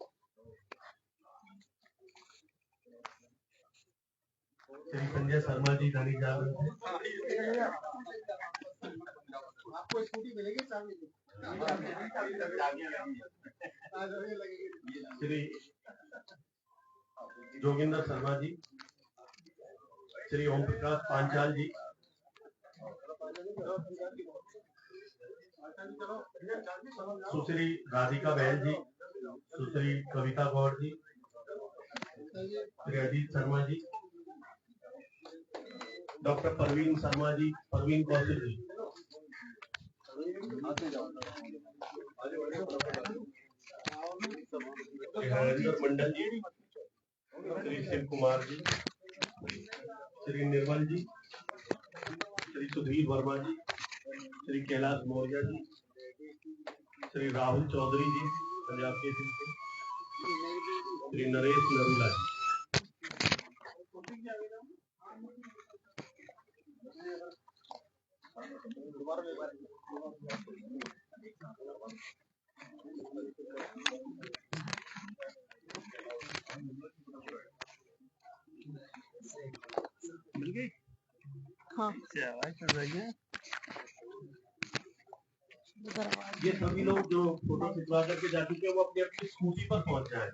श्री संजय शर्मा जी दैनिक जागरण से, आपको स्कूटी मिलेगी श्री जोगिंदर शर्मा जी, श्री ओम प्रकाश पांचाल जी, सुश्री राधिका बहल जी, सुश्री कविता गौड़ जी, श्री अजीत शर्मा जी, डॉक्टर परवीन शर्मा जी, परवीन कौशिक जी, हरेंद्र मंडल जी, श्री शिव कुमार जी, श्री निर्मल जी, श्री सुधीर वर्मा जी, श्री कैलाश मौर्य जी, श्री राहुल चौधरी जी पंजाब केसरी से, श्री नरेश नरूला जी। हाँ ये सभी लोग जो फोटो खिंचवा करके जा चुके हैं वो अपनी अपनी स्कूटी पर पहुंच जाए,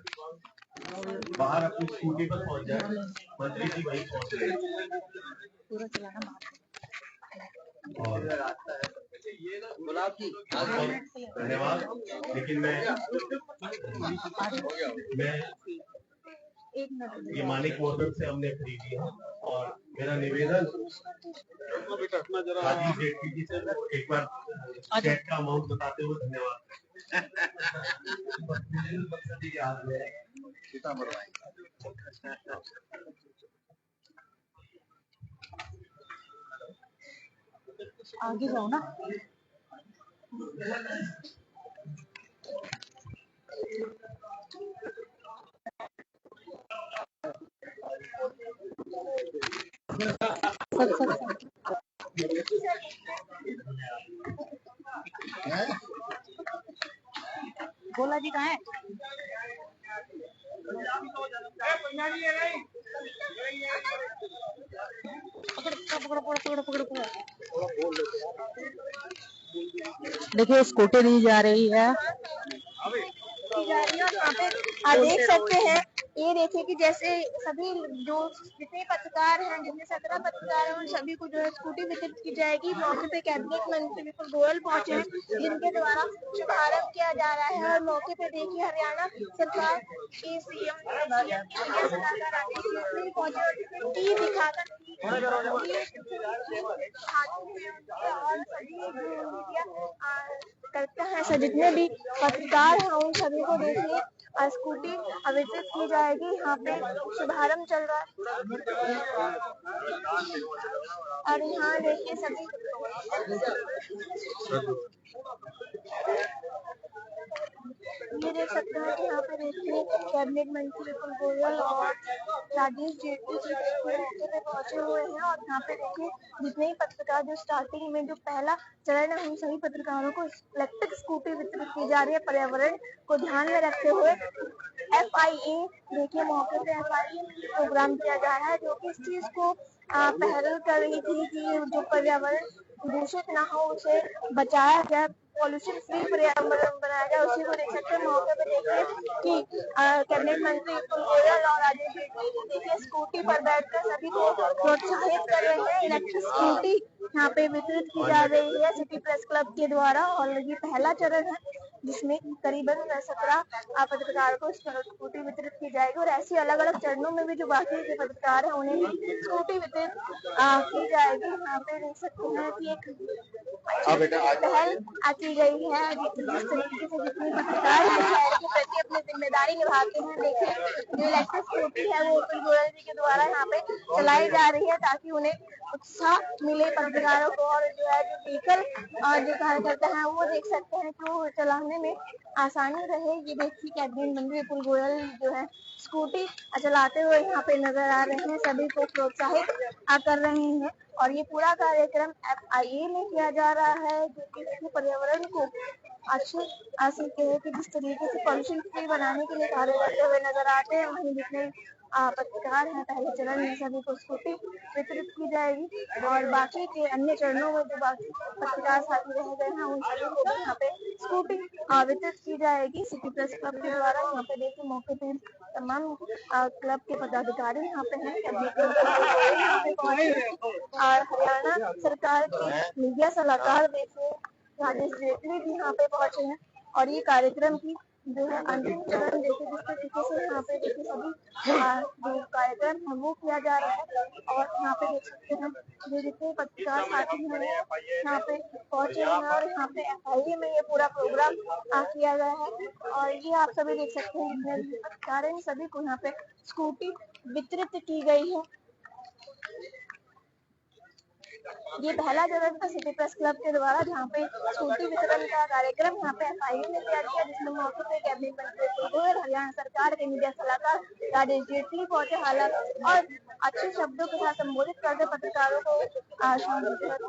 बाहर अपनी स्कूटी पर पहुंच जाए, मंत्री जी वहीं पहुंच रहे हैं पूरा चलाना और धन्यवाद। लेकिन मैं ये मानिक मोटर से हमने खरीदी है और मेरा निवेदन राजीव जेटली जी से एक बार चेक का अमाउंट बताते हुए धन्यवाद। आगे जाओ ना। सब भोला जी कहाँ है? देखिए स्कूटी दी जा रही है। यहाँ पे आप देख सकते हैं, ये देखिए कि जैसे सभी जो जितने पत्रकार हैं, जितने 17 पत्रकार हैं, उन सभी को जो है स्कूटी वितरित की जाएगी। मौके पे कैबिनेट मंत्री विपुल गोयल पहुंचे हैं, जिनके द्वारा शुभारंभ किया जा रहा है। और मौके पे देखिए हरियाणा सरकार के सीएम सलाहकार राजेश जेटली पहुंचे और टी दिखाकर और सभी मीडिया करता है, जितने भी पत्रकार हैं उन सभी को देखिए स्कूटी वितरित की जाएगी। यहाँ पे शुभारंभ चल रहा है और यहाँ देखिए सभी ये देख सकते हैं कि यहाँ पे देखिए कैबिनेट मंत्री विपुल गोयल और राजेश जेटली जी मौके पे पहुंचे हुए हैं। और यहाँ पे देखिए जितने ही पत्रकार जो स्टार्टिंग में जो पहला चरण है, उन सभी पत्रकारों को इलेक्ट्रिक स्कूटी वितरित की जा रही है पर्यावरण को ध्यान में रखते हुए। FIA देखिए मौके पे FIA प्रोग्राम किया जा रहा है, जो कि इस चीज को पहल कर रही थी कि जो पर्यावरण दूषित ना हो उसे बचाया जाए, पॉल्यूशन फ्री पर्यावरण बनाया जाए। उसी को देख सकते हैं मौके पे देखिए कि कैबिनेट मंत्री विपुल गोयल और राजेश जेटली देखिए स्कूटी पर बैठकर सभी को प्रोत्साहित कर रहे हैं। इलेक्ट्रिक स्कूटी यहाँ पे वितरित की जा रही है सिटी प्रेस क्लब के द्वारा और ये पहला चरण है जिसमें करीबन 17 पत्रकारों को स्कूटी वितरित की जाएगी। और ऐसे अलग अलग चरणों में भी जो बाकी के पत्रकार हैं उन्हें भी स्कूटी वितरित की जाएगी। यहाँ पे देख सकते हैं कि एक पहल की गई है, जिस तरीके से जितने पत्रकार शहर के प्रति अपनी जिम्मेदारी निभाते हैं। देखिए जो इलेक्ट्रिक स्कूटी है वो विपुल गोयल जी के द्वारा यहाँ पे चलाई जा रही है ताकि उन्हें उत्साह मिले पत्रकारों को। और जो है जो व्हीकल जो कार्यकर्ता है वो देख सकते हैं कि वो चलाने में आसानी रहे। ये देखिए कैबिनेट मंत्री विपुल गोयल जो है स्कूटी चलाते हुए यहाँ पे नजर आ रहे हैं, सभी को प्रोत्साहित कर रहे हैं। और ये पूरा कार्यक्रम FIA में किया जा रहा है, जो कि पर्यावरण को अच्छे कि जिस तरीके से पॉल्यूशन फ्री बनाने के लिए कार्य करते हुए नजर आते हैं। वहीं जितने पत्रकार हैं पहले चरण में सभी को स्कूटी वितरित की जाएगी और बाकी के अन्य चरणों में जो बाकी पत्रकार साथी रह गए हैं उन सभी को भी यहाँ पे स्कूटी वितरित की जाएगी सिटी प्रेस क्लब के द्वारा। यहाँ पे देखिए मौके पे तमाम क्लब के पदाधिकारी यहाँ पे हैं, यहाँ पे पहुंचे और हरियाणा सरकार के मीडिया सलाहकार देखिए राजेश जेटली भी यहाँ पे पहुंचे हैं। और ये कार्यक्रम की जो है अंतिम चरण देखिए जिस तरीके से यहाँ पे देखिए सभी जो कार्यक्रम है वो किया जा रहा है। और यहाँ पे देख सकते हैं जो जितने पत्रकार साथी हैं यहाँ पे पहुंचे हैं और यहाँ पे FIA में ये पूरा प्रोग्राम किया गया है। और ये आप सभी देख सकते हैं जितने भी पत्रकार हैं सभी को यहाँ पे स्कूटी वितरित की गई है। ये पहला चरण था सिटी प्रेस क्लब के द्वारा जहाँ पे स्कूटी वितरण का कार्यक्रम यहाँ पे FIA में किया गया, जिसमें मौके पे कैबिनेट मंत्री विपुल गोयल, हरियाणा सरकार के मीडिया सलाहकार राजेश जेटली पहुंचे हालांकि और अच्छे शब्दों के साथ संबोधित करते पत्रकारों को